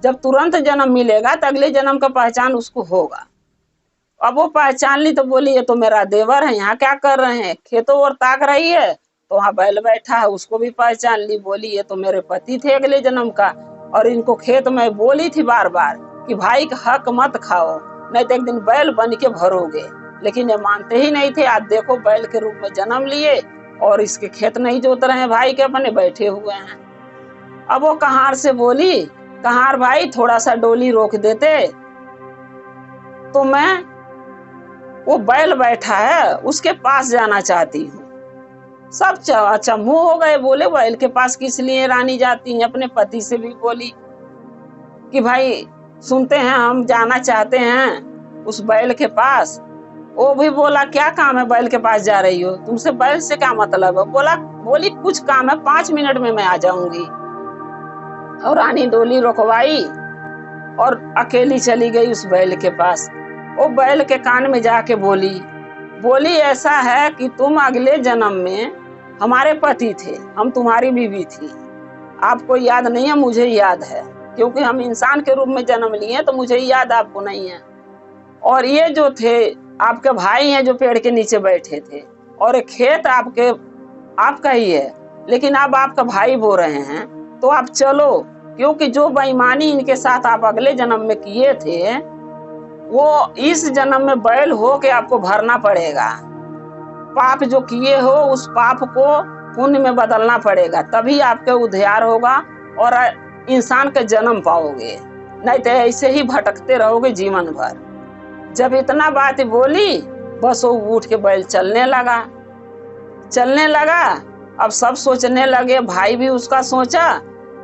जब तुरंत जन्म मिलेगा तो अगले जन्म का पहचान उसको होगा। अब वो पहचान ली तो बोली ये तो मेरा देवर है, यहाँ क्या कर रहे हैं। खेतों और ताक रही है तो वहाँ बैल बैठा है, उसको भी पहचान ली। बोली ये तो मेरे पति थे अगले जन्म का, और इनको खेत में बोली थी बार बार कि भाई का हक मत खाओ, नहीं तो एक दिन बैल बन के भरोगे। लेकिन ये मानते ही नहीं थे। आज देखो बैल के रूप में जन्म लिए और इसके खेत नहीं जोत रहे हैं, भाई के अपने बैठे हुए हैं। अब वो कहार से बोली, कहार भाई थोड़ा सा डोली रोक देते तो मैं, वो बैल बैठा है उसके पास जाना चाहती हूँ। सब चम्मू हो गए, बोले बैल के पास किस लिए रानी जाती है। अपने पति से भी बोली कि भाई सुनते हैं, हम जाना चाहते हैं उस बैल के पास। वो भी बोला क्या काम है बैल के पास जा रही हो, तुमसे बैल से क्या मतलब है? बोली कुछ काम है, 5 मिनट में मैं आ जाऊंगी। और रानी डोली रुकवाई और अकेली चली गई उस बैल के पास। वो बैल के कान में जाके बोली ऐसा है कि तुम अगले जन्म में हमारे पति थे, हम तुम्हारी बीवी थी। आपको याद नहीं है, मुझे याद है, क्योंकि हम इंसान के रूप में जन्म लिए तो मुझे याद आपको नहीं है। और ये जो थे आपके भाई हैं जो पेड़ के नीचे बैठे थे, और एक खेत आपका ही है, लेकिन अब आपका भाई बो रहे हैं, तो आप चलो, क्योंकि जो बेईमानी इनके साथ आप अगले जन्म में किए थे वो इस जन्म में बैल हो के आपको भरना पड़ेगा। पाप जो किए हो उस पाप को पुण्य में बदलना पड़ेगा, तभी आपके उद्धार होगा और इंसान का जन्म पाओगे, नहीं तो ऐसे ही भटकते रहोगे जीवन भर। जब इतना बात बोली बस वो उठ के बैल चलने लगा। अब सब सोचने लगे, भाई भी उसका सोचा,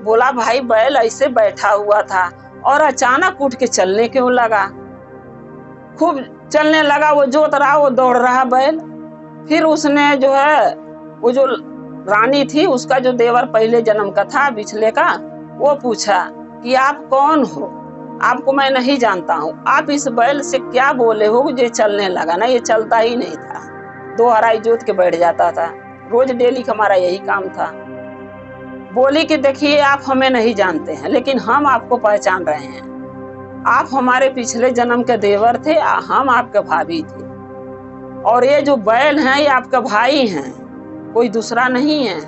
बोला भाई बैल ऐसे बैठा हुआ था और अचानक उठ के चलने क्यों लगा? खूब चलने लगा, वो जोत रहा, वो दौड़ रहा बैल। फिर उसने जो है वो जो रानी थी उसका जो देवर पहले जन्म का था बिछले का, वो पूछा कि आप कौन हो, आपको मैं नहीं जानता हूँ, आप इस बैल से क्या बोले हो जो चलने लगा? ना ये चलता ही नहीं था, 2 हराई जोत के बैठ जाता था, रोज डेली का हमारा यही काम था। बोली कि देखिए आप हमें नहीं जानते हैं, लेकिन हम आपको पहचान रहे हैं, आप हमारे पिछले जन्म के देवर थे, हम आपके भाभी थे, और ये जो बैल हैं ये आपका भाई हैं, कोई दूसरा नहीं है।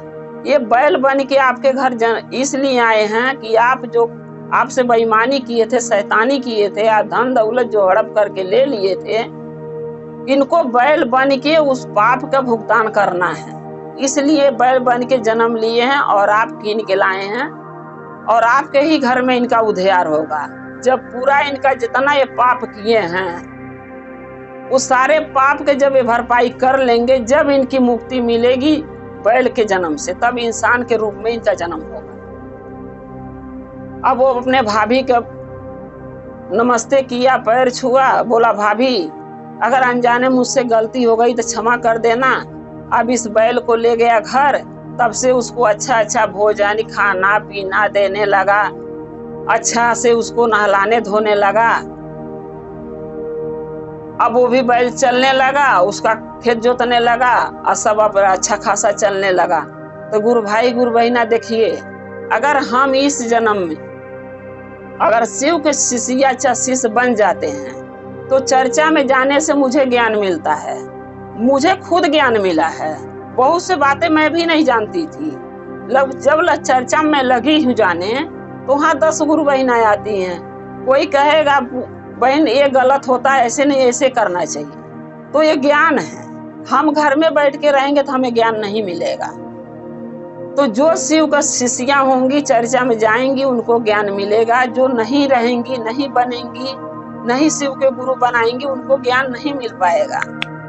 ये बैल बन के आपके घर इसलिए आए हैं कि आप जो आपसे बेईमानी किए थे, शैतानी किए थे, धन दौलत जो हड़प करके ले लिए थे, इनको बैल बन के उस पाप का भुगतान करना है। इसलिए बैल बन के जन्म लिए हैं और आप कीन के लाए हैं, और आपके ही घर में इनका उद्धार होगा। जब पूरा इनका जितना ये पाप किए हैं उस सारे पाप के जब ये भरपाई कर लेंगे, जब इनकी मुक्ति मिलेगी बैल के जन्म से, तब इंसान के रूप में इनका जन्म होगा। अब वो अपने भाभी का नमस्ते किया, पैर छुआ, बोला भाभी अगर अनजाने मुझसे गलती हो गई तो क्षमा कर देना। अब इस बैल को ले गया घर, तब से उसको अच्छा भोजन खाना पीना देने लगा, अच्छा से उसको नहलाने धोने लगा। अब वो भी बैल चलने लगा, उसका खेत जोतने लगा और सब अब अच्छा खासा चलने लगा। तो गुरु भाई गुरु बहिना देखिए, अगर हम इस जन्म में अगर शिव के शिष्य बन जाते हैं तो चर्चा में जाने से मुझे ज्ञान मिलता है, मुझे खुद ज्ञान मिला है। बहुत से बातें मैं भी नहीं जानती थी, जब चर्चा में लगी हूँ जाने तो वहाँ 10 गुरु बहनाएं आती हैं, कोई कहेगा बहन ये गलत होता है, ऐसे नहीं ऐसे करना चाहिए। तो ये ज्ञान है, हम घर में बैठ के रहेंगे तो हमें ज्ञान नहीं मिलेगा। तो जो शिव का शिष्या होंगी चर्चा में जाएंगी उनको ज्ञान मिलेगा, जो नहीं रहेंगी, नहीं बनेंगी, नहीं शिव के गुरु बनाएंगी, उनको ज्ञान नहीं मिल पाएगा।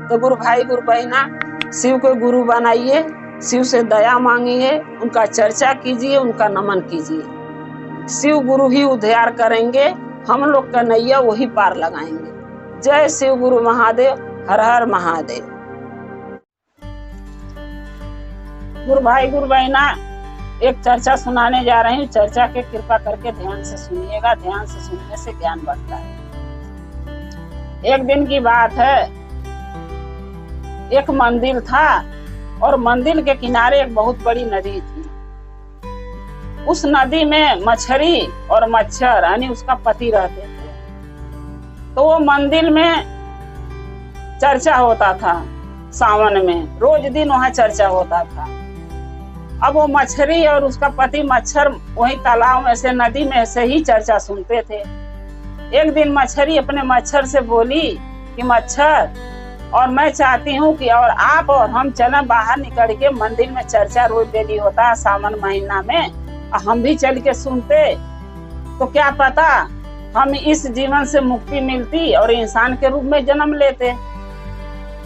तो गुरु भाई गुरु बहना शिव के गुरु बनाइए, शिव से दया मांगिए, उनका चर्चा कीजिए, उनका नमन कीजिए। शिव गुरु ही उद्धार करेंगे, हम लोग का नैया वही पार लगाएंगे। जय शिव गुरु महादेव, हर हर महादेव। गुरु भाई गुरु बहना एक चर्चा सुनाने जा रही हूँ, चर्चा के कृपा करके ध्यान से सुनिएगा, ध्यान से सुनने से ज्ञान बढ़ता है। एक दिन की बात है, एक मंदिर था और मंदिर के किनारे एक बहुत बड़ी नदी थी। उस नदी में मछली और मच्छर यानी उसका पति रहते थे। तो वो मंदिर में चर्चा होता था, सावन में रोज दिन वहां चर्चा होता था। अब वो मछली और उसका पति मच्छर वही तालाब में से नदी में से ही चर्चा सुनते थे। एक दिन मछली अपने मच्छर से बोली कि मच्छर, और मैं चाहती हूँ कि और आप और हम चलें बाहर निकल के, मंदिर में चर्चा रोज डेली होता है सावन महीना में, हम भी चल के सुनते तो क्या पता हम इस जीवन से मुक्ति मिलती और इंसान के रूप में जन्म लेते।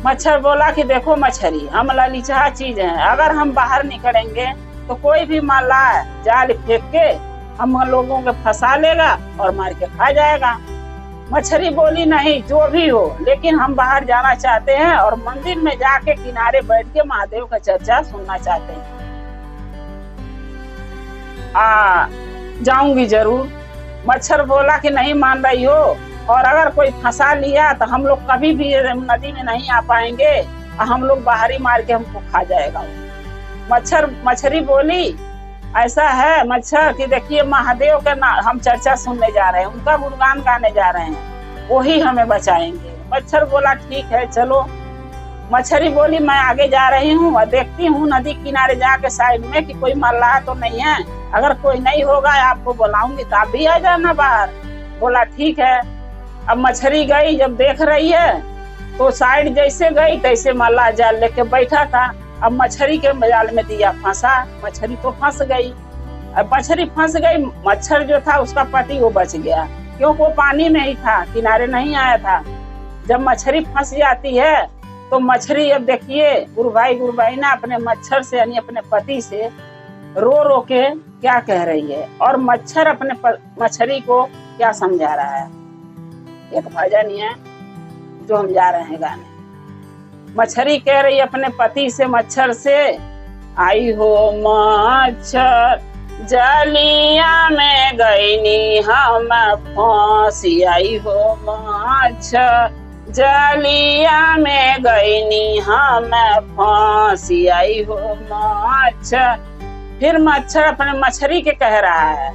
मच्छर बोला कि देखो मछली, हम ललीचा चीज हैं, अगर हम बाहर निकलेंगे तो कोई भी माला जाल फेंक के हम लोगों के फंसा लेगा और मार के खा जाएगा। मछली बोली नहीं जो भी हो, लेकिन हम बाहर जाना चाहते हैं और मंदिर में जाके किनारे बैठ के महादेव का चर्चा सुनना चाहते हैं। जाऊंगी जरूर। मच्छर बोला कि नहीं मान रही हो, और अगर कोई फंसा लिया तो हम लोग कभी भी नदी में नहीं आ पाएंगे, हम लोग बाहरी मार के हमको खा जाएगा। मछली बोली ऐसा है मच्छर कि देखिए महादेव का हम चर्चा सुनने जा रहे हैं, उनका गुणगान गाने जा रहे हैं, वही हमें बचाएंगे। मच्छर बोला ठीक है चलो। मछली बोली मैं आगे जा रही हूँ और देखती हूँ नदी किनारे जाके साइड में कि कोई मल्लाह तो नहीं है, अगर कोई नहीं होगा आपको बुलाऊंगी तो आप भी आ जाना बाहर। बोला ठीक है। अब मछली गई, जब देख रही है तो साइड जैसे गई तैसे मल्लाह जाल लेके बैठा था। अब मछली के जाल में दिया फंसा, मछली तो फंस गई। अब मछली फंस गई, मच्छर जो था उसका पति वो बच गया, क्योंकि वो पानी में ही था, किनारे नहीं आया था। जब मछली फंस जाती है तो मछली, अब देखिए गुरु भाई ना अपने मच्छर से यानी अपने पति से रो रो के क्या कह रही है, और मच्छर अपने मछली को क्या समझा रहा है। एक भजन है जो हम जा रहे हैं गाने। मछली कह रही अपने पति से, मच्छर से, आई हो मच्छर जलिया में गईनी हम फांसी, आई हो मच्छर जलिया में गईनी हम फांसी, आई हो मच्छर। फिर मच्छर अपने मछली के कह रहा है,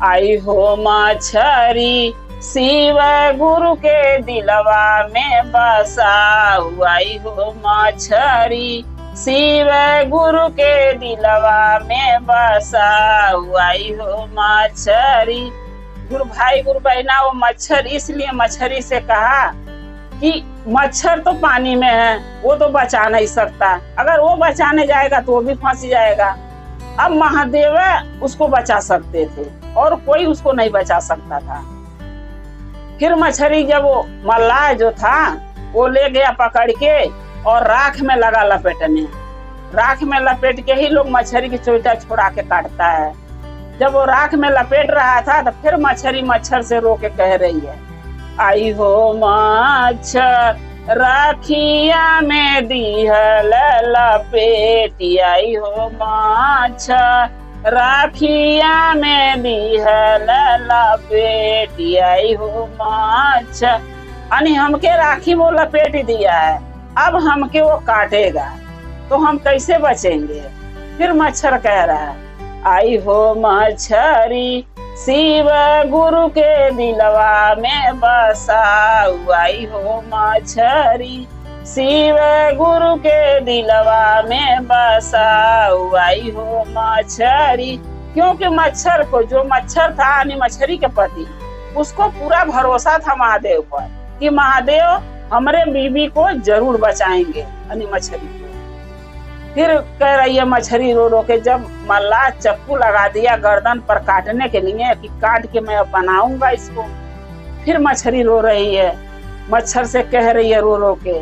आई हो मछरी शिव गुरु के दिलवा में बसाऊ, आई हो मछरी शिव गुरु के दिलवा में बसाऊ, आई हो मछरी। गुरु भाई ना वो मच्छर इसलिए मछली से कहा कि मच्छर तो पानी में है, वो तो बचा नहीं सकता, अगर वो बचाने जाएगा तो वो भी फंस जाएगा। अब महादेव उसको बचा सकते थे और कोई उसको नहीं बचा सकता था। फिर मछली जब वो मल्लाह जो था वो ले गया पकड़ के और राख में लगा लपेटने। राख में लपेट के ही लोग मछली की चोटा छोड़ा के काटता है। जब वो राख में लपेट रहा था तो फिर मछली मच्छर से रो के कह रही है, आई हो मच्छर राखिया में दिहल लपेटी, आई हो मच्छर राखिया में दिहल लपेटी, आई हो मच्छर। यानी हमके राखी वो लपेट दिया है, अब हमके वो काटेगा तो हम कैसे बचेंगे। फिर मच्छर कह रहा है, आई हो मछरी शिव गुरु के दिलवा में बसाऊ, आई हो मछरी शिव गुरु के दिलवा में बसाऊ, आई हो मछरी। क्योंकि मच्छर को, जो मच्छर था यानी मछली के पति, उसको पूरा भरोसा था महादेव पर कि महादेव हमारे बीबी को जरूर बचाएंगे, यानी मछली को। फिर कह रही है मछली रो रो के, जब मल्लाह चक्कू लगा दिया गर्दन पर काटने के लिए कि काट के मैं बनाऊंगा इसको, फिर मछली रो रही है, मच्छर से कह रही है रो रो के,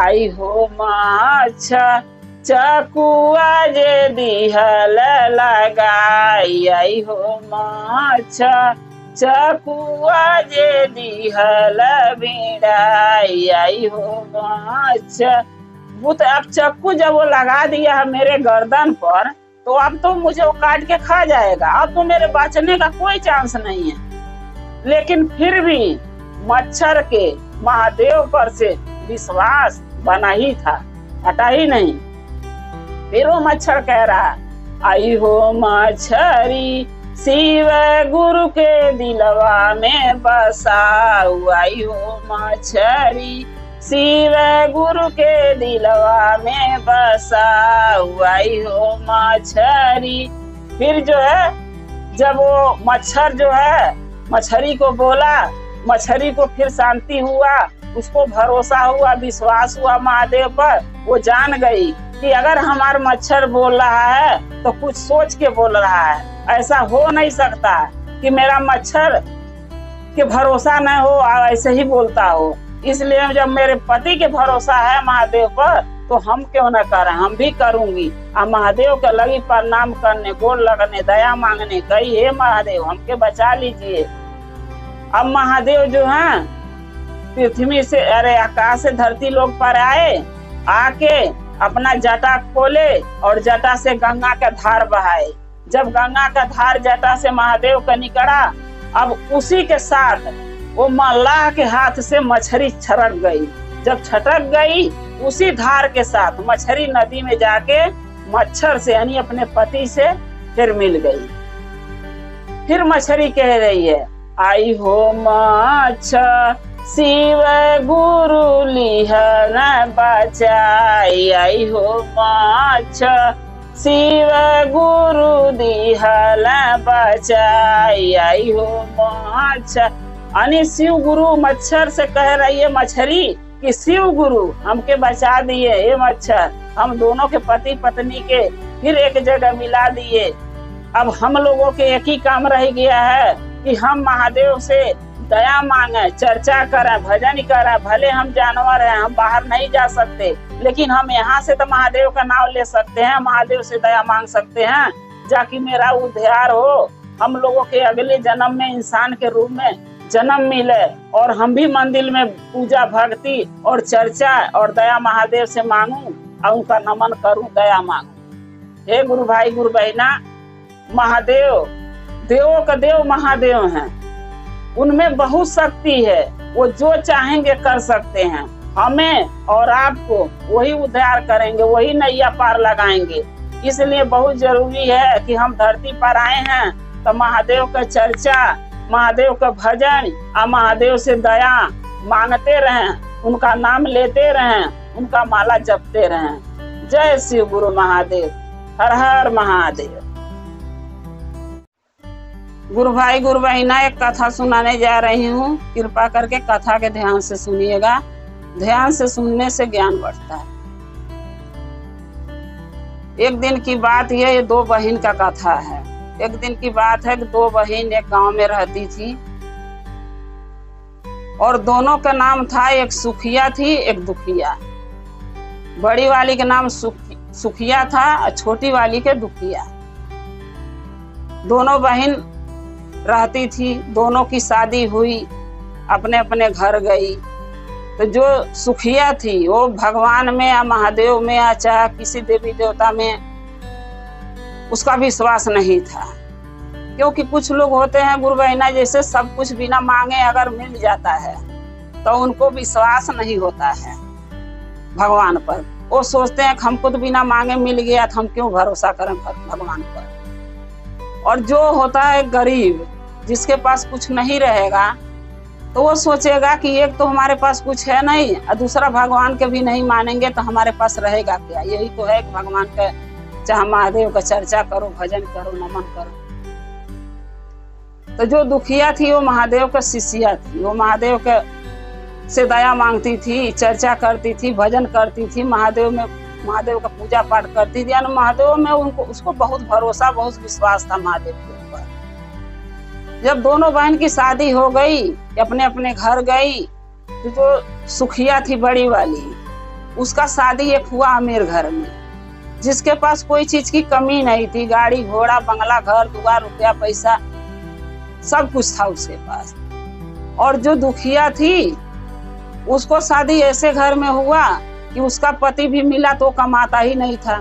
आई हो मच्छर चकुआ जे दिहल लगाई, आई हो मच्छर चकुआ जे दिहल बिड़ाई, आई हो मच्छर। भूत अब चक्कू जब वो लगा दिया है मेरे गर्दन पर, तो अब तो मुझे वो काट के खा जाएगा, अब तो मेरे बचने का कोई चांस नहीं है। लेकिन फिर भी मच्छर के महादेव पर से विश्वास बना ही था, हटा ही नहीं। फिर वो मच्छर कह रहा, आई हो मछरी शिव गुरु के दिलवा में बसाऊ, आई हो मछरी शिव गुरु के दिलवा में बसाऊ, आई हो मछरी। फिर जो है जब वो मच्छर जो है मछली को बोला, मछली को फिर शांति हुआ, उसको भरोसा हुआ, विश्वास हुआ महादेव पर। वो जान गई कि अगर हमारा मच्छर बोल रहा है तो कुछ सोच के बोल रहा है, ऐसा हो नहीं सकता कि मेरा मच्छर के भरोसा न हो और ऐसे ही बोलता हो। इसलिए जब मेरे पति के भरोसा है महादेव पर तो हम क्यों न करें, हम भी करूंगी। अब महादेव के लगी प्रणाम करने, गोड़ लगने, दया मांगने, कही हे महादेव हमके बचा लीजिए। अब महादेव जो है पृथ्वी से, अरे आकाश से धरती लोग पर आए, आके अपना जटा खोले और जटा से गंगा का धार बहाए। जब गंगा का धार जटा से महादेव का निकला, अब उसी के साथ वो मल्लाह के हाथ से मछली छटक गई। जब छटक गई उसी धार के साथ मछली नदी में जाके मच्छर से यानी अपने पति से फिर मिल गई। फिर मछली कह रही है, आई हो मच्छर शिव गुरु लिहन बचाई, आई हो मच्छर शिव गुरु दिहल बचाई, आई हो मच्छर। यानी शिव गुरु मच्छर से कह रही है मछली कि शिव गुरु हमके बचा दिए, ये मच्छर हम दोनों के पति पत्नी के फिर एक जगह मिला दिए। अब हम लोगों के एक ही काम रह गया है कि हम महादेव से दया मांगे, चर्चा करें, भजन करें। भले हम जानवर हैं, हम बाहर नहीं जा सकते, लेकिन हम यहाँ से तो महादेव का नाम ले सकते हैं, महादेव से दया मांग सकते हैं, जाकि मेरा उद्धार हो, हम लोगों के अगले जन्म में इंसान के रूप में जन्म मिले और हम भी मंदिर में पूजा भक्ति और चर्चा और दया महादेव से मांगू और उनका नमन करूं, दया मांगू। हे गुरु भाई गुरु बहना, महादेव देवों का देव महादेव हैं, उनमें बहुत शक्ति है, वो जो चाहेंगे कर सकते हैं। हमें और आपको वही उद्धार करेंगे, वही नैया पार लगाएंगे। इसलिए बहुत जरूरी है कि हम धरती पर आए हैं तो महादेव का चर्चा, महादेव का भजन और महादेव से दया मांगते रहें, उनका नाम लेते रहें, उनका माला जपते रहें। जय शिव गुरु महादेव, हर हर महादेव। गुरु भाई गुरु बहना, एक कथा सुनाने जा रही हूँ। कृपा करके कथा के ध्यान से सुनिएगा, ध्यान से सुनने से ज्ञान बढ़ता है। एक दिन की बात ये दो बहन का कथा है। एक दिन की बात है कि दो बहन एक गांव में रहती थी और दोनों का नाम था, एक सुखिया थी एक दुखिया। बड़ी वाली का नाम सुखिया था और छोटी वाली के दुखिया। दोनों बहन रहती थी, दोनों की शादी हुई, अपने अपने घर गई। तो जो सुखिया थी वो भगवान में या महादेव में या चाहे किसी देवी देवता में उसका विश्वास नहीं था। क्योंकि कुछ लोग होते हैं गुरु बहना, जैसे सब कुछ बिना मांगे अगर मिल जाता है तो उनको विश्वास नहीं होता है भगवान पर। वो सोचते हैं कि हमको तो बिना मांगे मिल गया तो हम क्यों भरोसा करें भगवान पर। और जो होता है गरीब, जिसके पास कुछ नहीं रहेगा, तो वो सोचेगा कि एक तो हमारे पास कुछ है नहीं और दूसरा भगवान के भी नहीं मानेंगे तो हमारे पास रहेगा क्या। यही तो है कि भगवान का चाहे महादेव का चर्चा करो, भजन करो, नमन करो। तो जो दुखिया थी वो महादेव का शिष्या थी, वो महादेव के से दया मांगती थी, चर्चा करती थी, भजन करती थी, महादेव का पूजा पाठ करती थी। यानी महादेव में उनको उसको बहुत भरोसा, बहुत विश्वास था महादेव के ऊपर। जब दोनों बहन की शादी हो गई, अपने अपने घर गई, तो जो सुखिया थी बड़ी वाली, उसका शादी एक हुआ अमीर घर में, जिसके पास कोई चीज की कमी नहीं थी। गाड़ी घोड़ा बंगला घर दुआर रुपया पैसा सब कुछ था उसके पास। और जो दुखिया थी उसको शादी ऐसे घर में हुआ कि उसका पति भी मिला तो कमाता ही नहीं था,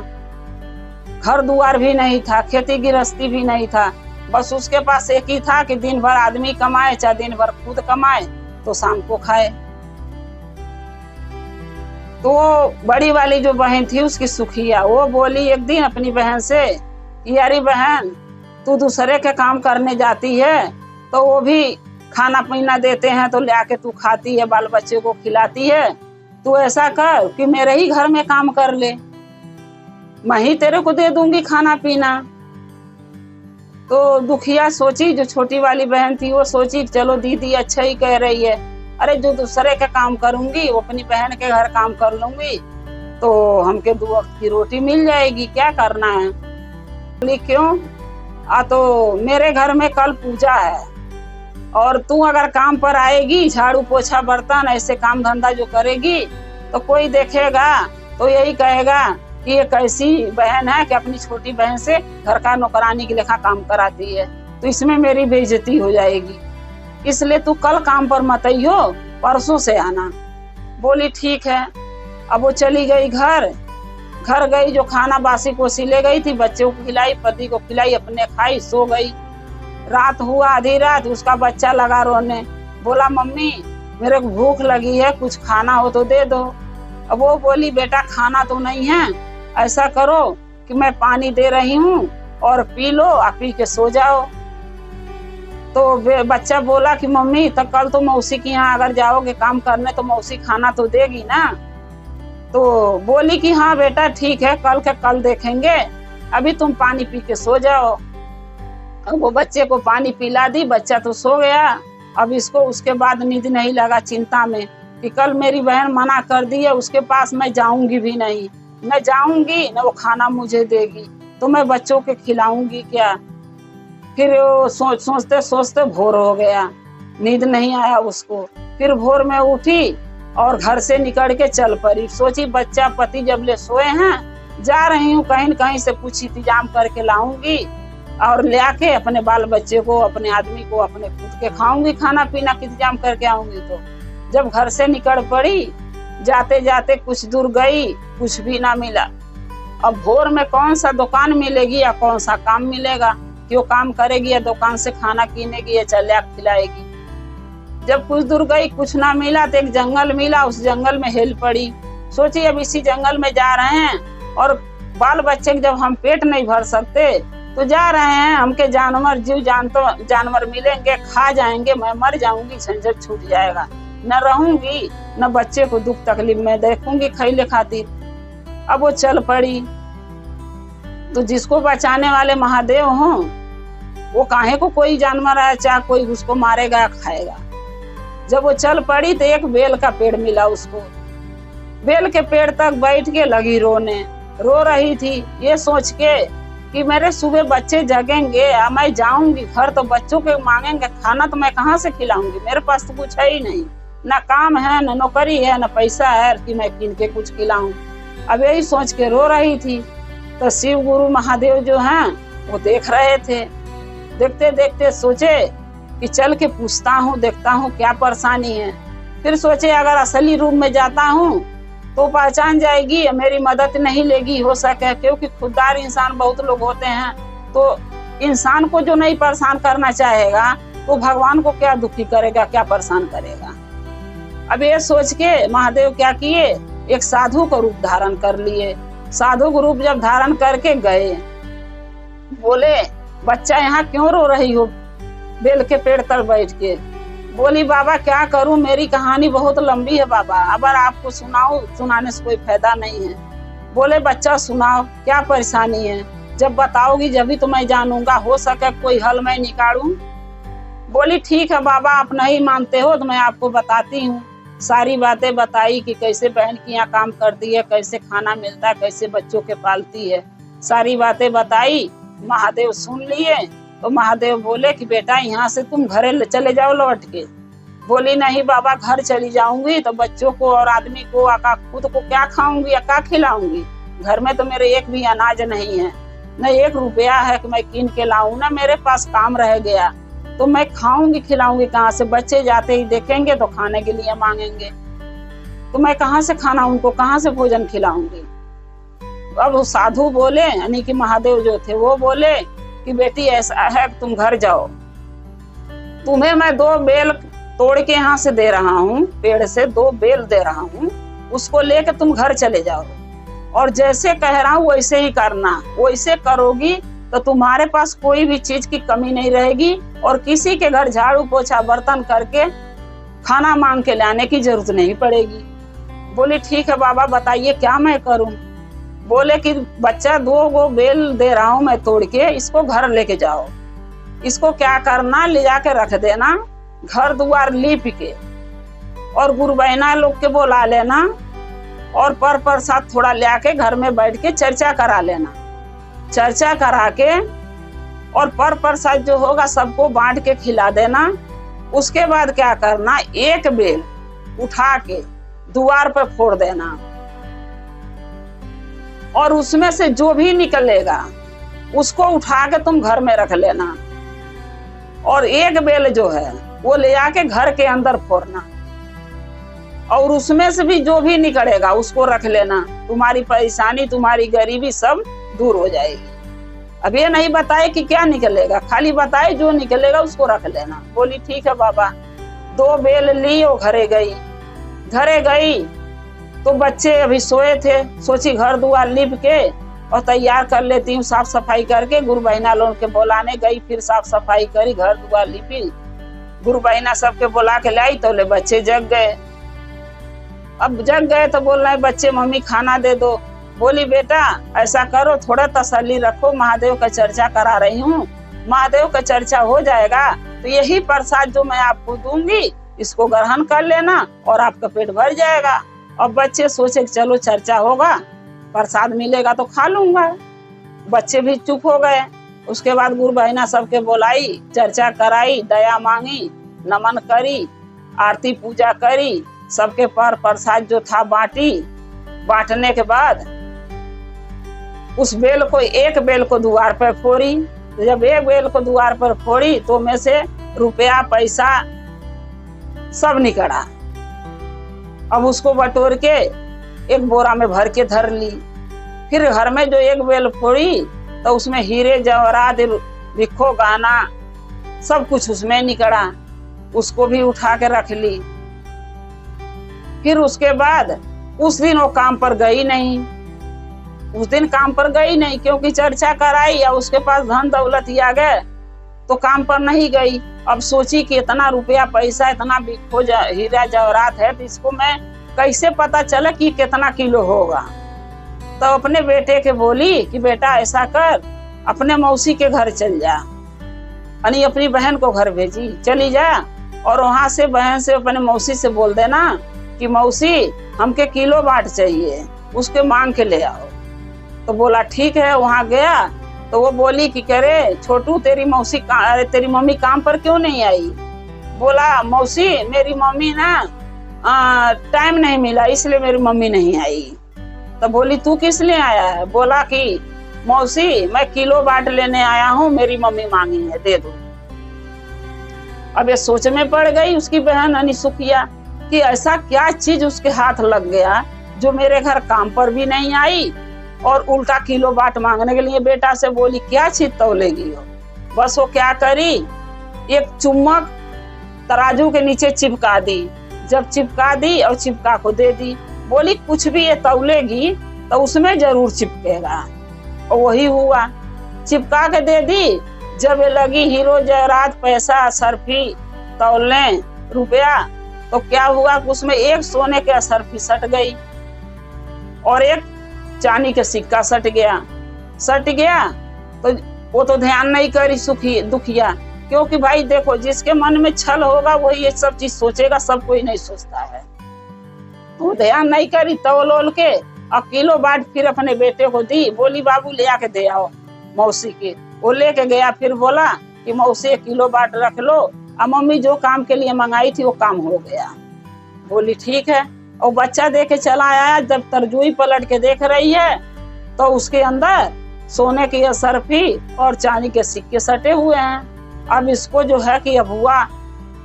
घर दुआर भी नहीं था, खेती गृहस्थी भी नहीं था। बस उसके पास एक ही था कि दिन भर आदमी कमाए, चाहे दिन भर खुद कमाए तो शाम को खाए। तो बड़ी वाली जो बहन थी उसकी सुखिया, वो बोली एक दिन अपनी बहन से कि यारी बहन, तू दूसरे के काम करने जाती है तो वो भी खाना पीना देते हैं तो ले आके तू खाती है, बाल बच्चे को खिलाती है। तू ऐसा कर कि मेरे ही घर में काम कर ले, मैं ही तेरे को दे दूंगी खाना पीना। तो दुखिया सोची, जो छोटी वाली बहन थी वो सोची चलो दीदी अच्छा ही कह रही है, अरे जो दूसरे के काम करूंगी वो अपनी बहन के घर काम कर लूंगी तो हमके 2 वक्त की रोटी मिल जाएगी, क्या करना है। बोली क्यों? तो मेरे घर में कल पूजा है और तू अगर काम पर आएगी, झाड़ू पोछा बर्तन ऐसे काम धंधा जो करेगी, तो कोई देखेगा तो यही कहेगा कि ये कैसी बहन है कि अपनी छोटी बहन से घर का नौकरानी के लेखा काम कराती है, तो इसमें मेरी बेइज्जती हो जाएगी, इसलिए तू कल काम पर मत आइयो, परसों से आना। बोली ठीक है। अब वो चली गई घर गई, जो खाना बासी कोसी ले गई थी, बच्चे को खिलाई, पति को खिलाई, अपने खाई, सो गई। रात हुआ, आधी रात, उसका बच्चा लगा रोने, बोला मम्मी मेरे को भूख लगी है, कुछ खाना हो तो दे दो। अब वो बोली बेटा खाना तो नहीं है, ऐसा करो कि मैं पानी दे रही हूँ और पी लो, आप पी के सो जाओ। तो बच्चा बोला कि मम्मी तो कल तो मौसी के यहाँ अगर जाओगे काम करने तो मौसी खाना तो देगी ना। तो बोली कि हाँ बेटा ठीक है, कल के कल देखेंगे, अभी तुम पानी पी के सो जाओ। अब वो बच्चे को पानी पिला दी, बच्चा तो सो गया। अब इसको उसके बाद नींद नहीं लगा, चिंता में कि कल मेरी बहन मना कर दी है, उसके पास मैं जाऊंगी भी नहीं, मैं जाऊंगी न वो खाना मुझे देगी, तो मैं बच्चों के खिलाऊंगी क्या। फिर वो सोचते सोचते भोर हो गया, नींद नहीं आया उसको। फिर भोर में उठी और घर से निकल के चल पड़ी। सोची बच्चा पति जब ले सोए हैं, जा रही हूँ कहीं न कहीं से कुछ इंतजाम करके लाऊंगी और ले आके अपने बाल बच्चे को, अपने आदमी को, अपने खुद के खाऊंगी, खाना पीना का इंतजाम करके आऊंगी। तो जब घर से निकल पड़ी, जाते जाते कुछ दूर गई, कुछ भी ना मिला। अब भोर में कौन सा दुकान मिलेगी या कौन सा काम मिलेगा कि वो काम करेगी या दुकान से खाना कीनेगी या चले खिलाएगी। जब कुछ दूर गई, कुछ ना मिला, तो एक जंगल मिला, उस जंगल में हिल पड़ी। सोची अब इसी जंगल में जा रहे हैं और बाल बच्चे जब हम पेट नहीं भर सकते तो जा रहे हैं, हमके जानवर जानवर मिलेंगे, खा जाएंगे, मैं मर जाऊंगी, झंझट छूट जाएगा, न रहूंगी न बच्चे को दुख तकलीफ में देखूंगी खैले खातिर। अब वो चल पड़ी। तो जिसको बचाने वाले महादेव हों, वो काहे को कोई जानवर आया चाहे कोई उसको मारेगा खाएगा। जब वो चल पड़ी तो एक बेल का पेड़ मिला उसको। बेल के पेड़ तक बैठ के लगी रोने, रो रही थी ये सोच के कि मेरे सुबह बच्चे जगेंगे, मैं जाऊंगी घर तो बच्चों के मांगेंगे खाना, तो मैं कहाँ से खिलाऊंगी, मेरे पास तो कुछ है ही नहीं, ना काम है, ना नौकरी है, ना पैसा है कि मैं किन के कुछ खिलाऊं। अब यही सोच के रो रही थी। तो शिव गुरु महादेव जो हैं वो देख रहे थे। देखते देखते सोचे कि चल के पूछता हूँ, देखता हूँ क्या परेशानी है। फिर सोचे अगर असली रूप में जाता हूँ तो पहचान जाएगी, मेरी मदद नहीं लेगी हो सके, क्योंकि खुददार इंसान बहुत लोग होते हैं। तो इंसान को जो नहीं परेशान करना चाहेगा तो भगवान को क्या दुखी करेगा, क्या परेशान करेगा। अब ये सोच के महादेव क्या किए, एक साधु का रूप धारण कर लिए। साधु का रूप जब धारण करके गए, बोले बच्चा यहाँ क्यों रो रही हो बेल के पेड़ तर बैठ के। बोली बाबा क्या करूं, मेरी कहानी बहुत लंबी है बाबा, अगर आपको सुनाने से कोई फायदा नहीं है। बोले बच्चा सुनाओ क्या परेशानी है, जब बताओगी जब तो मैं जानूंगा, हो सके कोई हल मैं निकालूं। बोली ठीक है बाबा, आप नहीं मानते हो तो मैं आपको बताती हूँ। सारी बातें बताई कि कैसे बहन की यहाँ काम करती है, कैसे खाना मिलता है, कैसे बच्चों के पालती है, सारी बातें बताई। महादेव सुन लिए। तो महादेव बोले कि बेटा यहाँ से तुम घरे चले जाओ लौट के। बोली नहीं बाबा, घर चली जाऊंगी तो बच्चों को और आदमी को खुद को क्या खाऊंगी या क्या खिलाऊंगी, घर में तो मेरे एक भी अनाज नहीं है, न 1 रुपया है कि मैं कीन के लाऊं, ना मेरे पास काम रह गया, तो मैं खाऊंगी खिलाऊंगी कहाँ से। बच्चे जाते ही देखेंगे तो खाने के लिए मांगेंगे, तो मैं कहाँ से खाना, उनको कहाँ से भोजन खिलाऊंगी। अब वो साधु बोले, यानी कि महादेव जो थे वो बोले कि बेटी ऐसा है तुम घर जाओ, तुम्हें मैं 2 बेल तोड़ के यहाँ से दे रहा हूँ, पेड़ से 2 बेल दे रहा हूँ, उसको लेके तुम घर चले जाओ और जैसे कह रहा हूँ वैसे ही करना। वैसे करोगी तो तुम्हारे पास कोई भी चीज की कमी नहीं रहेगी और किसी के घर झाड़ू पोछा बर्तन करके खाना मांग के लाने की जरूरत नहीं पड़ेगी। बोली ठीक है बाबा, बताइए क्या मैं करूं। बोले कि बच्चा 2 बेल दे रहा हूं मैं तोड़ के, इसको घर लेके जाओ, इसको क्या करना ले जाके रख देना, घर द्वार लीप के, और गुरुबैना लोग के बोला लेना और पर प्रसाद थोड़ा ले आके घर में बैठ के चर्चा करा लेना। चर्चा करा के और पर प्रसाद जो होगा सबको बांट के खिला देना। उसके बाद क्या करना, 1 बेल उठा के द्वार पर फोड़ देना और उसमें से जो भी निकलेगा उसको उठा के तुम घर में रख लेना, और एक बेल जो है वो ले आके घर के अंदर फोड़ना, और उसमें से भी जो भी निकलेगा उसको रख लेना। तुम्हारी परेशानी, तुम्हारी गरीबी सब दूर हो जाएगी। अब ये नहीं बताए कि क्या निकलेगा, खाली बताए जो निकलेगा उसको रख लेना। बोली ठीक है बाबा। 2 बेल ली और घरे गई तो बच्चे अभी सोए थे। सोची घर दुआर लिप के और तैयार कर लेती हूँ, साफ सफाई करके। गुरु बहिना लोग के बुलाने गई, फिर साफ सफाई करी, घर दुआर लिपी, गुरु बहिना सबके बुला के लाई तो ले बच्चे जग गए। अब जग गए तो बोल रहे बच्चे मम्मी खाना दे दो। बोली बेटा ऐसा करो, थोड़ा तसल्ली रखो, महादेव का चर्चा करा रही हूँ, महादेव का चर्चा हो जाएगा तो यही प्रसाद जो मैं आपको दूंगी इसको ग्रहण कर लेना और आपका पेट भर जाएगा। अब बच्चे सोचे चलो चर्चा होगा, प्रसाद मिलेगा तो खा लूंगा। बच्चे भी चुप हो गए। उसके बाद गुरु बहिना सबके बुलाई, चर्चा कराई, दया मांगी, नमन करी, आरती पूजा करी, सबके पर प्रसाद जो था बांटी। बांटने के बाद उस बेल को, एक बेल को द्वार पर फोड़ी। तो जब एक बेल को द्वार पर फोड़ी तो में से रुपया पैसा सब निकला। अब उसको बटोर के एक बोरा में भर के धर ली। फिर घर में जो एक बेल फोड़ी तो उसमें हीरे जवाहरात, रिखो गहना सब कुछ उसमें निकला, उसको भी उठा के रख ली। फिर उसके बाद उस दिन वो काम पर गई नहीं, उस दिन काम पर गई नहीं क्योंकि चर्चा कराई या उसके पास धन दौलत ही आ गए तो काम पर नहीं गई। अब सोची कि इतना रुपया पैसा, इतना हीरा जवाहरात है तो इसको मैं कैसे पता चले कि कितना किलो होगा। तो अपने बेटे के बोली कि बेटा ऐसा कर, अपने मौसी के घर चल जा, यानी अपनी बहन को घर भेजी, चली जा और वहां से बहन से अपने मौसी से बोल देना कि मौसी हमके किलो बाट चाहिए, उसके मांग के ले आओ। तो बोला ठीक है। वहां गया तो वो बोली कि करे छोटू तेरी मम्मी काम पर क्यों नहीं आई? बोला मौसी मेरी मम्मी ना टाइम नहीं मिला इसलिए मेरी मम्मी नहीं आई। तो बोली तू किस लिए आया है? बोला कि मौसी मैं किलो बाट लेने आया हूँ, मेरी मम्मी मांगी है, दे दो। अब ये सोच में पड़ गई उसकी बहन यानी सुखिया कि ऐसा क्या चीज उसके हाथ लग गया जो मेरे घर काम पर भी नहीं आई और उल्टा किलो बाट मांगने के लिए। बेटा से बोली क्या चीज तौलेगी हो? बस वो क्या करी, एक चुम्बक तराजू के नीचे चिपका दी। जब चिपका दी और चिपका को दे दी, बोली कुछ भी ये तौलेगी तो उसमें जरूर चिपकेगा। और वही हुआ, चिपका के दे दी। जब ये लगी हीरो जवाहरात पैसा सरफी तौलने रुपया तो क्या हुआ कि उसमें एक सोने के सरफी सट गई और एक चांदी का सिक्का सट गया। तो वो तो ध्यान नहीं करी दुखिया, क्योंकि भाई देखो जिसके मन में छल होगा वही ये सब चीज सोचेगा, सब कोई नहीं सोचता है। तो ध्यान नहीं करी, तौल के और किलो बाट फिर अपने बेटे को दी। बोली बाबू ले आके दे आओ मौसी के। वो लेके गया, फिर बोला कि मौसी किलो बाट रख लो, और मम्मी जो काम के लिए मंगाई थी वो काम हो गया। बोली ठीक है। और बच्चा देखे चला आया, जब तरजुई पलट के देख रही है तो उसके अंदर सोने की सरफी और चांदी के सिक्के सटे हुए हैं। अब इसको जो है कि अब हुआ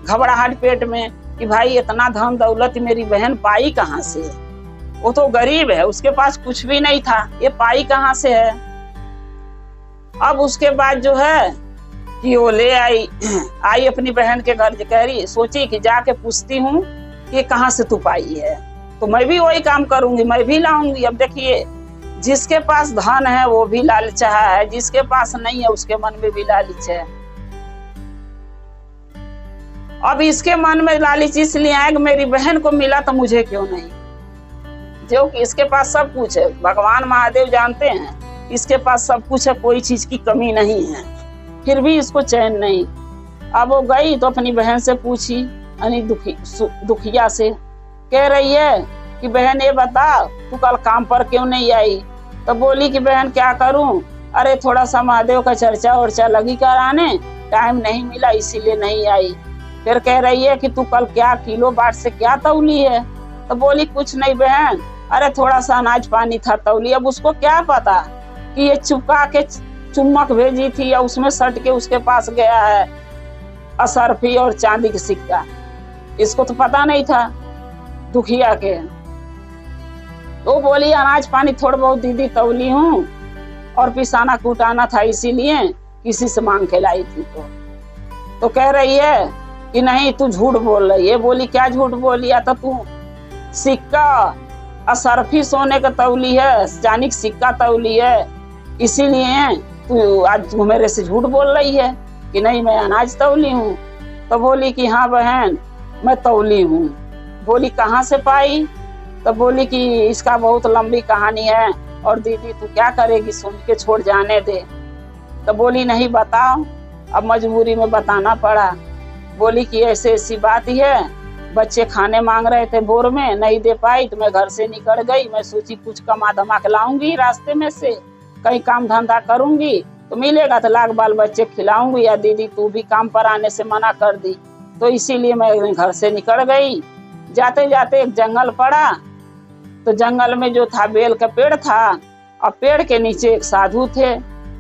घबराहट पेट में कि भाई इतना धन दौलत मेरी बहन पाई कहाँ से? वो तो गरीब है, उसके पास कुछ भी नहीं था, ये पाई कहाँ से है? अब उसके बाद जो है कि वो ले आई अपनी बहन के घर। कह रही सोची कि जाके पूछती हूँ कि कहाँ से तू पाई है, तो मैं भी वही काम करूंगी, मैं भी लाऊंगी। अब देखिए जिसके पास धन है वो भी लालचा है, जिसके पास नहीं है उसके मन में भी लालच है। अब इसके मन में लालच इसलिए आया कि मेरी बहन को मिला तो मुझे क्यों नहीं, जो कि इसके पास सब कुछ है। भगवान महादेव जानते हैं इसके पास सब कुछ है, कोई चीज की कमी नहीं है, फिर भी इसको चैन नहीं। अब वो गई तो अपनी बहन से पूछी, यानी दुखिया से, कह रही है कि बहन ये बता तू कल काम पर क्यों नहीं आई? तो बोली कि बहन क्या करूं, अरे थोड़ा सा महादेव का चर्चा लगी कराने, टाइम नहीं मिला इसीलिए नहीं आई। फिर कह रही है कि तू कल क्या किलो बाट से क्या तौली है? तो बोली कुछ नहीं बहन, अरे थोड़ा सा अनाज पानी था तौली। अब उसको क्या पता कि ये चुपका के चुम्मक भेजी थी या उसमें सट के उसके पास गया है असरफी और चांदी का सिक्का। इसको तो पता नहीं था दुखिया के। तो बोली अनाज पानी थोड़ा बहुत दीदी तौली हूँ और पिसाना कूटाना था इसीलिए किसी से मांग के लाई थी। तो कह रही है कि नहीं तू झूठ बोल रही है। बोली क्या झूठ बोली? या तो तू सिक्का असरफी सोने का तौली है, चांदी का सिक्का तौली है, इसीलिए तू आज मेरे से झूठ बोल रही है कि नहीं मैं अनाज तौली हूँ। तो बोली कि हाँ बहन मैं तौली हूँ। बोली कहाँ से पाई? तो बोली कि इसका बहुत लंबी कहानी है और दीदी तू क्या करेगी, सुन के छोड़ जाने दे। तो बोली नहीं बताओ। अब मजबूरी में बताना पड़ा। बोली कि ऐसे ऐसी बात ही है, बच्चे खाने मांग रहे थे भोर में, नहीं दे पाई तो मैं घर से निकल गई। मैं सोची कुछ कमा धमा के लाऊंगी रास्ते में से, कहीं काम धंधा करूंगी तो मिलेगा तो लाख बाल बच्चे खिलाऊंगी। या दीदी तू भी काम पर आने से मना कर दी, तो इसीलिए मैं घर से निकल गई। जाते जाते एक जंगल पड़ा, तो जंगल में जो था बेल का पेड़ था और पेड़ के नीचे एक साधु थे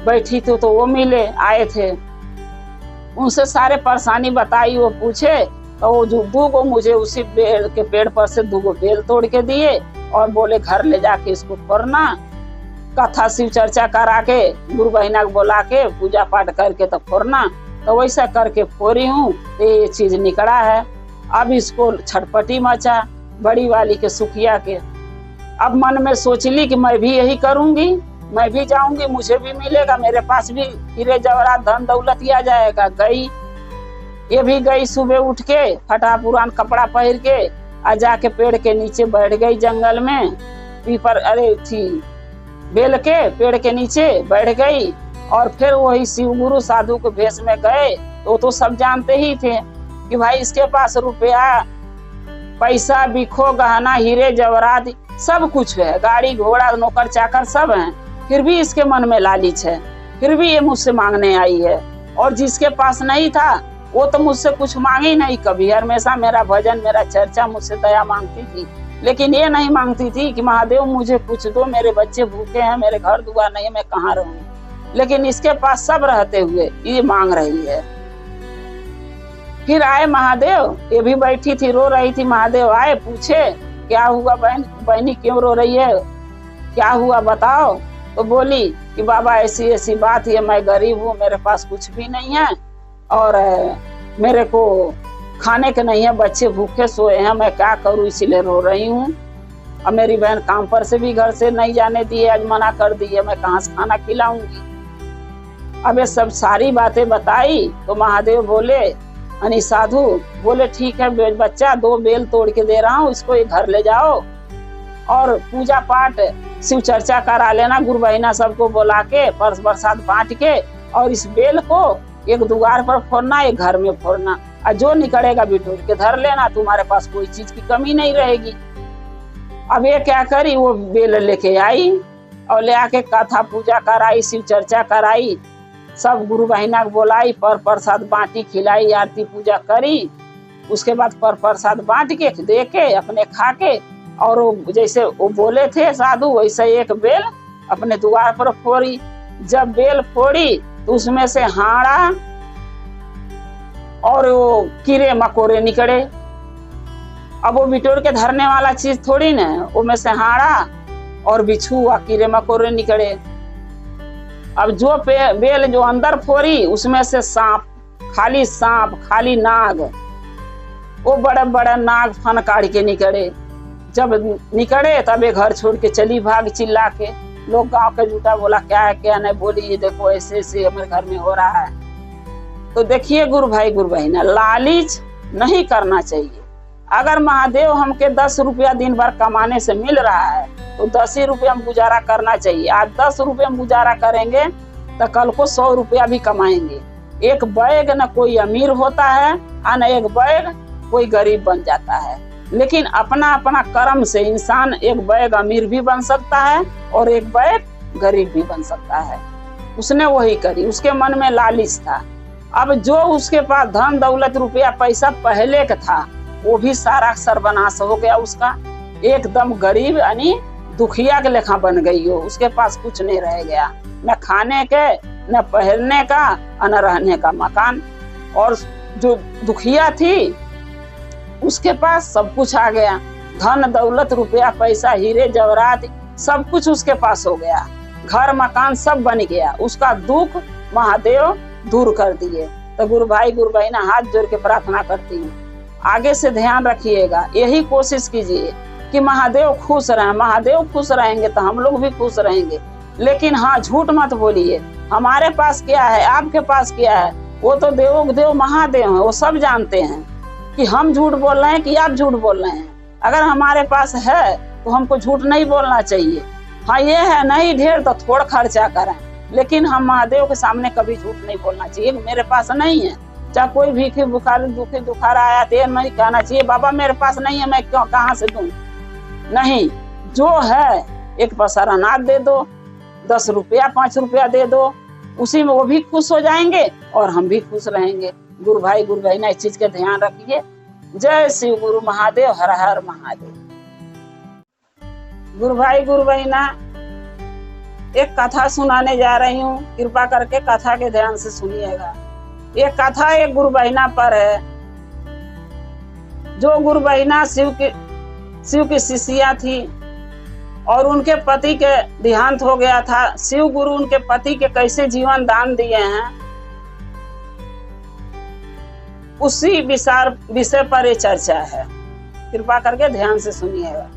बैठी थी। तो वो मिले आए थे, उनसे सारे परेशानी बताई। वो पूछे तो वो जो 2 गो मुझे उसी बेल के पेड़ पर से 2 गो बेल तोड़ के दिए और बोले घर ले जाके इसको फोड़ना, कथा शिव चर्चा करा के गुरु बहिना को बुला के पूजा पाठ करके तो फोड़ना। तो वैसा करके फोड़ी हूँ तो ये चीज निकला है। अब इसको छटपटी मचा बड़ी वाली के सुखिया के। अब मन में सोच ली कि मैं भी यही करूंगी, मैं भी जाऊंगी, मुझे भी मिलेगा, मेरे पास भी हीरे जवाहरात धन दौलत आ जाएगा। गई, ये भी गई सुबह उठ के फटा पुरान कपड़ा पहन के आ जाके पेड़ के नीचे बैठ गई जंगल में। पीपर अरे थी बेल के पेड़ के नीचे बैठ गई और फिर वही शिव गुरु साधु के भेष में गए। तो सब जानते ही थे कि भाई इसके पास रुपया पैसा बिखो गहना हीरे जवाहरात सब कुछ है, गाड़ी घोड़ा नौकर चाकर सब हैं, फिर भी इसके मन में लालच है, फिर भी ये मुझसे मांगने आई है। और जिसके पास नहीं था वो तो मुझसे कुछ मांगी नहीं कभी, हमेशा मेरा भजन मेरा चर्चा मुझसे दया मांगती थी। लेकिन ये नहीं मांगती थी कि महादेव मुझे कुछ दो, मेरे बच्चे भूखे हैं, मेरे घर दुआर नहीं है, मैं कहाँ रहूं। लेकिन इसके पास सब रहते हुए ये मांग रही है। फिर आए महादेव, ये भी बैठी थी रो रही थी। महादेव आए, पूछे क्या हुआ बहनी क्यों रो रही है, क्या हुआ बताओ। तो बोली कि बाबा ऐसी ऐसी बात है, मैं गरीब हूँ, मेरे पास कुछ भी नहीं है और मेरे को खाने के नहीं है, बच्चे भूखे सोए हैं, मैं क्या करूँ इसीलिए रो रही हूँ। अब मेरी बहन काम पर से भी घर से नहीं जाने दी है, आज मना कर दी है, मैं कहाँ से खाना खिलाऊंगी। अब ये सब सारी बातें बताई तो महादेव बोले अनि साधु बोले ठीक है बच्चा 2 बेल तोड़ के दे रहा हूँ, इसको ये घर ले जाओ और पूजा पाठ शिव चर्चा करा लेना, गुरु बहिना सबको बुला के प्रसाद बांट के, और इस बेल को एक दुआर पर फोड़ना, एक घर में फोड़ना, और जो निकलेगा बिटोर के धर लेना, तुम्हारे पास कोई चीज की कमी नहीं रहेगी। अब ये क्या करी, वो बेल लेके आई और ले आके कथा पूजा कराई, शिव चर्चा कराई, सब गुरु बहिना को बुलाई, पर प्रसाद बांटी, खिलाई, आरती पूजा करी। उसके बाद पर प्रसाद बांट के दे के अपने खा के, और वो जैसे वो बोले थे साधु वैसे एक बेल अपने द्वार पर फोड़ी। जब बेल फोड़ी तो उसमें से हाड़ा और वो कीड़े मकोड़े निकले। अब वो बिटोर के धरने वाला चीज थोड़ी ना, वो में से हाड़ा और बिच्छू और कीड़े मकोड़े निकले। अब जो बेल जो अंदर फोड़ी उसमें से सांप, खाली नाग, वो बड़े बड़े नाग फन काट के निकले। जब निकले तब ये घर छोड़ के चली भाग चिल्ला के। लोग गांव के जूटा बोला क्या है क्या नहीं, बोली ये देखो ऐसे ऐसे हमारे घर में हो रहा है। तो देखिए गुरु भाई गुरु बहिना, लालच नहीं करना चाहिए। अगर महादेव हमके 10 रुपया दिन भर कमाने से मिल रहा है तो 10 ही रुपया हम गुजारा करना चाहिए। आज 10 रुपये हम गुजारा करेंगे तो कल को 100 रुपया भी कमाएंगे। एक बैग न कोई अमीर होता है और न एक बैग कोई गरीब बन जाता है। लेकिन अपना अपना कर्म से इंसान एक बैग अमीर भी बन सकता है और एक बैग गरीब भी बन सकता है। उसने वही करी, उसके मन में लालच था। अब जो उसके पास धन दौलत रुपया पैसा पहले का था वो भी सारा सर्वनाश हो गया उसका। एकदम गरीब यानी दुखिया के लेखा बन गई हो। उसके पास कुछ नहीं रह गया, न खाने के, न पहनने का, न रहने का मकान। और जो दुखिया थी उसके पास सब कुछ आ गया, धन दौलत रुपया पैसा हीरे जवाहरात सब कुछ उसके पास हो गया, घर मकान सब बन गया। उसका दुख महादेव दूर कर दिए। तो गुरु भाई गुरु बहना हाथ जोड़ के प्रार्थना करती हूँ, आगे से ध्यान रखिएगा, यही कोशिश कीजिए कि महादेव खुश रहें। महादेव खुश रहेंगे तो हम लोग भी खुश रहेंगे। लेकिन हाँ, झूठ मत बोलिए। हमारे पास क्या है, आपके पास क्या है, वो तो देवों के देव महादेव हैं, वो सब जानते हैं कि हम झूठ बोल रहे हैं कि आप झूठ बोल रहे हैं। अगर हमारे पास है तो हमको झूठ नहीं बोलना चाहिए। हाँ, ये है नहीं ढेर तो थोड़ा खर्चा करें, लेकिन हम महादेव के सामने कभी झूठ नहीं बोलना चाहिए कि मेरे पास नहीं है। चाहे कोई भीखी बुखारी दुखी दुखारा आया तो नहीं कहना चाहिए बाबा मेरे पास नहीं है, मैं क्यों कहाँ से दूं। नहीं, जो है एक पसारा अनाज दे दो, 10 रुपया 5 रुपया दे दो, उसी में वो भी खुश हो जाएंगे और हम भी खुश रहेंगे। गुरु भाई गुरु बहना इस चीज का ध्यान रखिए। जय शिव गुरु महादेव, हर हर महादेव। गुरु भाई गुरु बहना एक कथा सुनाने जा रही हूँ, कृपा करके कथा के ध्यान से सुनिएगा। ये कथा एक गुरु बहना पर है। जो गुरु बहना शिव की शिष्या थी और उनके पति के देहांत हो गया था। शिव गुरु उनके पति के कैसे जीवन दान दिए हैं, उसी विषय पर ये चर्चा है। कृपा करके ध्यान से सुनिएगा।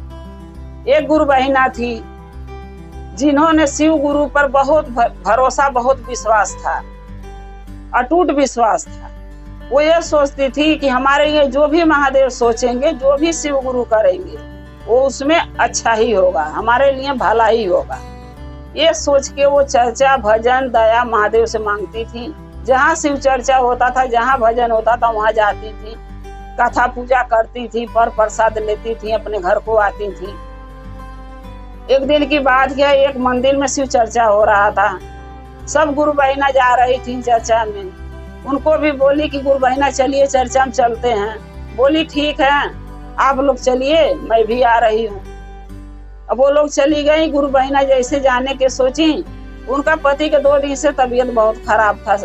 एक गुरु बहिना थी जिन्होंने शिव गुरु पर बहुत भरोसा, बहुत विश्वास था, अटूट विश्वास था। वो ये सोचती थी कि हमारे लिए जो भी महादेव सोचेंगे, जो भी शिव गुरु करेंगे, वो उसमें अच्छा ही होगा, हमारे लिए भला ही होगा। ये सोच के वो चर्चा भजन दया महादेव से मांगती थी। जहाँ शिव चर्चा होता था, जहाँ भजन होता था, वहां जाती थी, कथा पूजा करती थी, पर प्रसाद लेती थी, अपने घर को आती थी। एक दिन की बात है, एक मंदिर में शिव चर्चा हो रहा था। सब गुरु बहना जा रही थी चर्चा में। उनको भी बोली कि गुरु बहना चलिए चर्चा में चलते हैं। बोली ठीक है, आप लोग चलिए, मैं भी आ रही हूँ। अब वो लोग चली गई। गुरु बहना जैसे जाने के सोची, उनका पति के 2 दिन से तबीयत बहुत खराब था,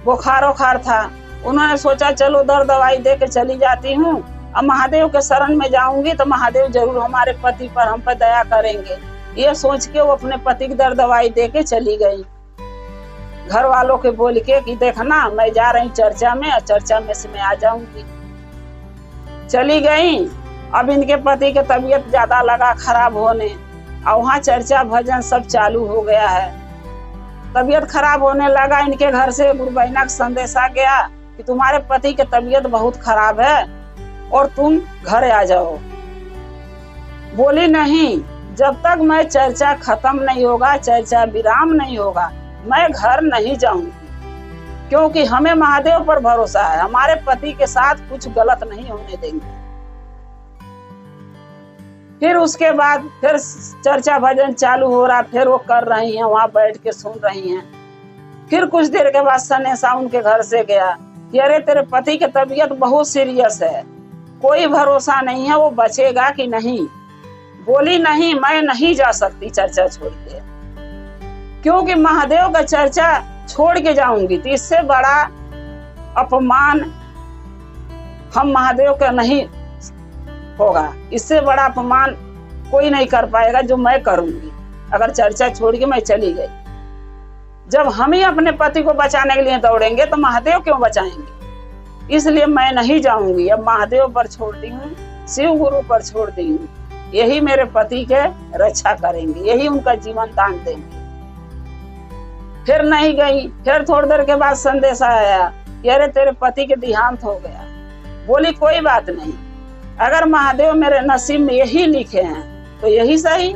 बुखार था। उन्होंने सोचा चलो दर्द दवाई दे के चली जाती हूँ, अब महादेव के शरण में जाऊंगी तो महादेव जरूर हमारे पति पर, हम पर दया करेंगे। ये सोच के वो अपने पति की दर्द दवाई दे के चली गई। घर वालों के बोल के कि देखना मैं जा रही चर्चा में, और चर्चा में से मैं आ जाऊंगी। चली गई। अब इनके पति के तबीयत ज्यादा लगा खराब होने, और वहाँ चर्चा भजन सब चालू हो गया है। तबीयत खराब होने लगा। इनके घर से गुरु बहना का संदेश आ गया कि तुम्हारे पति की तबीयत बहुत खराब है और तुम घर आ जाओ। बोली नहीं, जब तक मैं चर्चा खत्म नहीं होगा, चर्चा विराम नहीं होगा, मैं घर नहीं जाऊंगी, क्योंकि हमें महादेव पर भरोसा है, हमारे पति के साथ कुछ गलत नहीं होने देंगे। फिर उसके बाद फिर चर्चा भजन चालू हो रहा, फिर वो कर रही हैं, वहां बैठ के सुन रही हैं। फिर कुछ देर के बाद सनेसा उनके घर से गया कि अरे तेरे पति की तबीयत बहुत सीरियस है, कोई भरोसा नहीं है वो बचेगा कि नहीं। बोली नहीं, मैं नहीं जा सकती चर्चा छोड़ के, क्योंकि महादेव का चर्चा छोड़ के जाऊंगी तो इससे बड़ा अपमान हम महादेव का नहीं होगा। इससे बड़ा अपमान कोई नहीं कर पाएगा जो मैं करूंगी अगर चर्चा छोड़ के मैं चली गई। जब हम ही अपने पति को बचाने के लिए दौड़ेंगे तो महादेव क्यों बचाएंगे। इसलिए मैं नहीं जाऊंगी, अब महादेव पर छोड़ दी हूँ, शिव गुरु पर छोड़ दी हूँ, यही मेरे पति के रक्षा करेंगे, यही उनका जीवन दान देंगे। फिर नहीं गई। फिर थोड़ी देर के बाद संदेश आया कि अरे तेरे पति के देहांत हो गया। बोली कोई बात नहीं, अगर महादेव मेरे नसीब में यही लिखे हैं तो यही सही,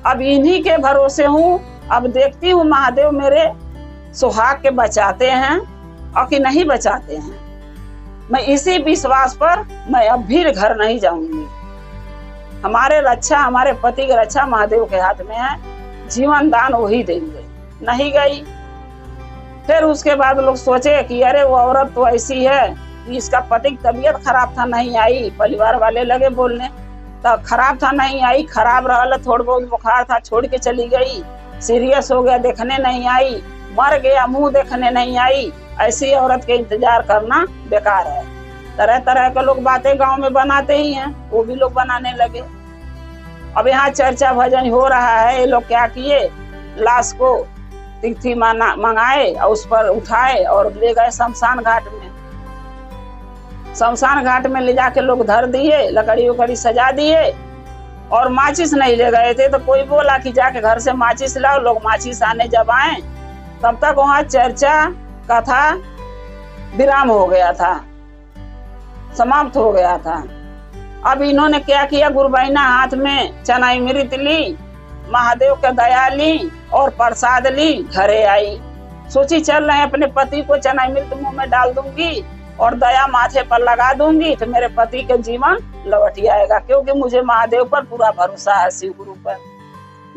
अब इन्हीं के भरोसे हूँ। अब देखती हूँ महादेव मेरे सुहाग के बचाते हैं और कि नहीं बचाते हैं। मैं इसी विश्वास पर मैं अब भी घर नहीं जाऊंगी। हमारे रक्षा, हमारे पति की रक्षा महादेव के हाथ में है, जीवन दान वही देंगे। नहीं गई। फिर उसके बाद लोग सोचे कि अरे वो औरत तो ऐसी है कि इसका पति की तबीयत खराब था, नहीं आई। परिवार वाले लगे बोलने तो खराब था नहीं आई, खराब रहल, थोड़ा बहुत बुखार था छोड़ के चली गई, सीरियस हो गया देखने नहीं आई, मर गया मुंह देखने नहीं आई। ऐसी औरत के इंतजार करना बेकार है। तरह तरह के लोग बातें गांव में बनाते ही हैं, वो भी लोग बनाने लगे। अब यहाँ चर्चा भजन हो रहा है, ये लोग क्या किए, लाश को तिथि मंगाए और उस पर उठाए और ले गए शमशान घाट में। शमशान घाट में ले जाके लोग धर दिए, लकड़ी उकड़ी सजा दिए और माचिस नहीं ले गए थे। तो कोई बोला कि जाके घर से माचिस लाओ, लोग माचिस आने जब आए तब तक वहां चर्चा कथा विराम हो गया था, समाप्त हो गया था। अब इन्होंने क्या किया, गुरुबहिना हाथ में चनामृत ली, महादेव के दया ली और प्रसाद ली, घरे आई। सोची चल रहे अपने पति को चनामृत मुंह में डाल दूंगी और दया माथे पर लगा दूंगी तो मेरे पति के जीवन लौट आएगा, क्योंकि मुझे महादेव पर पूरा भरोसा है, शिव गुरु पर।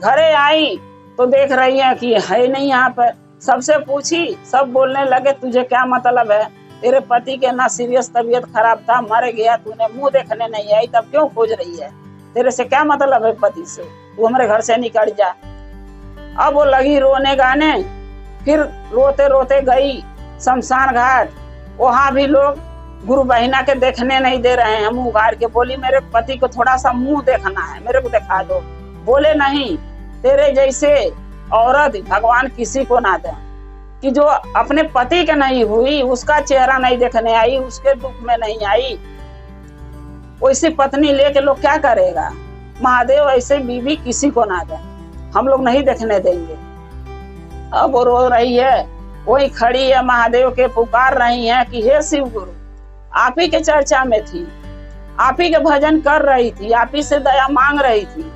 घरे आई तो देख रही है कि है नहीं यहाँ पर। सबसे पूछी, सब बोलने लगे तुझे क्या मतलब है, तेरे पति के ना सीरियस तबीयत खराब था, मर गया, तूने मुंह देखने नहीं आई, तब क्यों खोज रही है, तेरे से क्या मतलब है पति से, तू हमारे घर से निकल जा। अब वो लगी रोने गाने, फिर रोते रोते गई शमशान घाट। वहां भी लोग गुरु बहिना के देखने नहीं दे रहे हैं, मुंह गाड़ के। बोली मेरे पति को थोड़ा सा मुंह देखना है, मेरे को दिखा दो। बोले नहीं, तेरे जैसे औरत भगवान किसी को ना दे, कि जो अपने पति के नहीं हुई, उसका चेहरा नहीं देखने आई, उसके दुख में नहीं आई, वैसी पत्नी लेके लोग क्या करेगा। महादेव ऐसे बीवी किसी को ना दे, हम लोग नहीं देखने देंगे। अब वो रो रही है, वही खड़ी है, महादेव के पुकार रही है कि हे शिव गुरु, आप ही के चर्चा में थी, आप ही के भजन कर रही थी, आप ही से दया मांग रही थी,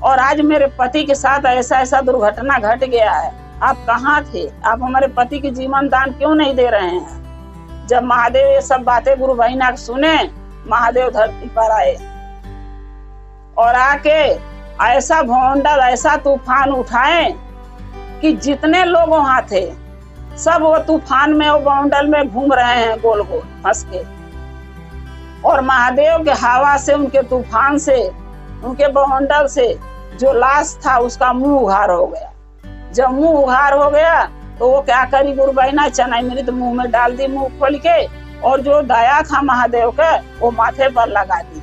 और आज मेरे पति के साथ ऐसा ऐसा दुर्घटना घट गया है, आप कहाँ थे, आप हमारे पति की जीवन दान क्यों नहीं दे रहे हैं। जब महादेव ये सब बातें गुरु बहिना सुने, महादेव धरती पर आए और आके ऐसा भौंडल, ऐसा तूफान उठाए कि जितने लोग वहां थे सब वो तूफान में, वो बाउंडल में घूम रहे हैं गोल गोल फंस के। और महादेव के हवा से, उनके तूफान से, उनके बाउंडल से जो लाश था उसका मुंह उघार हो गया। जब मुंह उघार हो गया तो वो क्या करी, गुरु बहिना चनामृत मुंह में डाल दी, मुंह खोल के, और जो दया था महादेव के वो माथे पर लगा दी।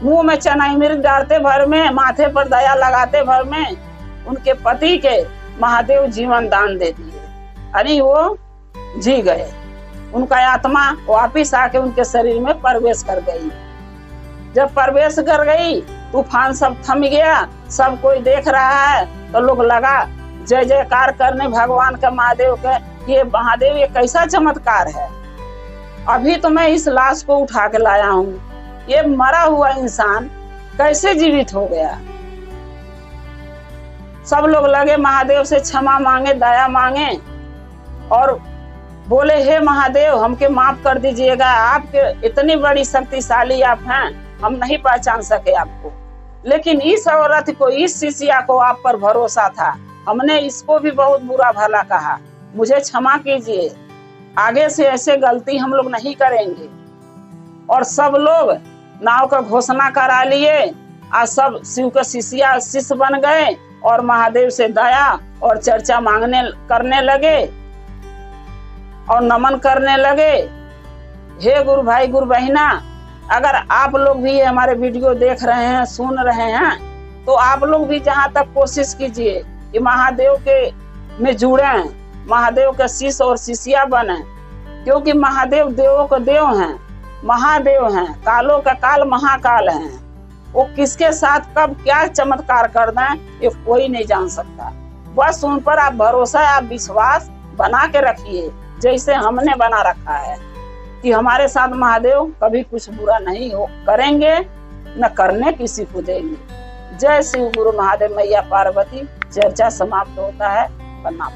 मुंह में चनामृत डालते भर में, माथे पर दया लगाते भर में उनके पति के महादेव जीवन दान दे दिए। अरे वो जी गए, उनका आत्मा वापिस आके उनके शरीर में प्रवेश कर गई। जब प्रवेश कर गई, तूफान सब थम गया, सब कोई देख रहा है, तो लोग लगा जय जयकार करने भगवान का, महादेव के। ये महादेव ये कैसा चमत्कार है, अभी तो मैं इस लाश को उठा के लाया हूँ, ये मरा हुआ इंसान कैसे जीवित हो गया। सब लोग लगे महादेव से क्षमा मांगे, दया मांगे और बोले हे महादेव हमके माफ कर दीजिएगा, आपके इतनी बड़ी शक्तिशाली आप हैं, हम नहीं पहचान सके आपको। लेकिन इस औरत को, इस शिष्या को आप पर भरोसा था, हमने इसको भी बहुत बुरा भला कहा, मुझे क्षमा कीजिए, आगे से ऐसे गलती हम लोग नहीं करेंगे। और सब लोग नाव का घोषणा करा लिए, आज सब शिव के शिष्य बन गए और महादेव से दया और चर्चा मांगने करने लगे और नमन करने लगे। हे गुरु भाई, गुरु बहिना, अगर आप लोग भी हमारे वीडियो देख रहे हैं, सुन रहे हैं, तो आप लोग भी जहां तक कोशिश कीजिए कि महादेव के में जुड़े, महादेव के शिष्य और शिष्या बने, क्योंकि महादेव देवों के देव हैं, महादेव हैं, कालों का काल महाकाल हैं। वो किसके साथ कब क्या चमत्कार कर दें ये कोई नहीं जान सकता। बस उन पर आप भरोसा, आप विश्वास बना के रखिए, जैसे हमने बना रखा है कि हमारे साथ महादेव कभी कुछ बुरा नहीं हो करेंगे, न करने किसी को देंगे। जय शिव गुरु महादेव मैया पार्वती। चर्चा समाप्त होता है। प्रणाम।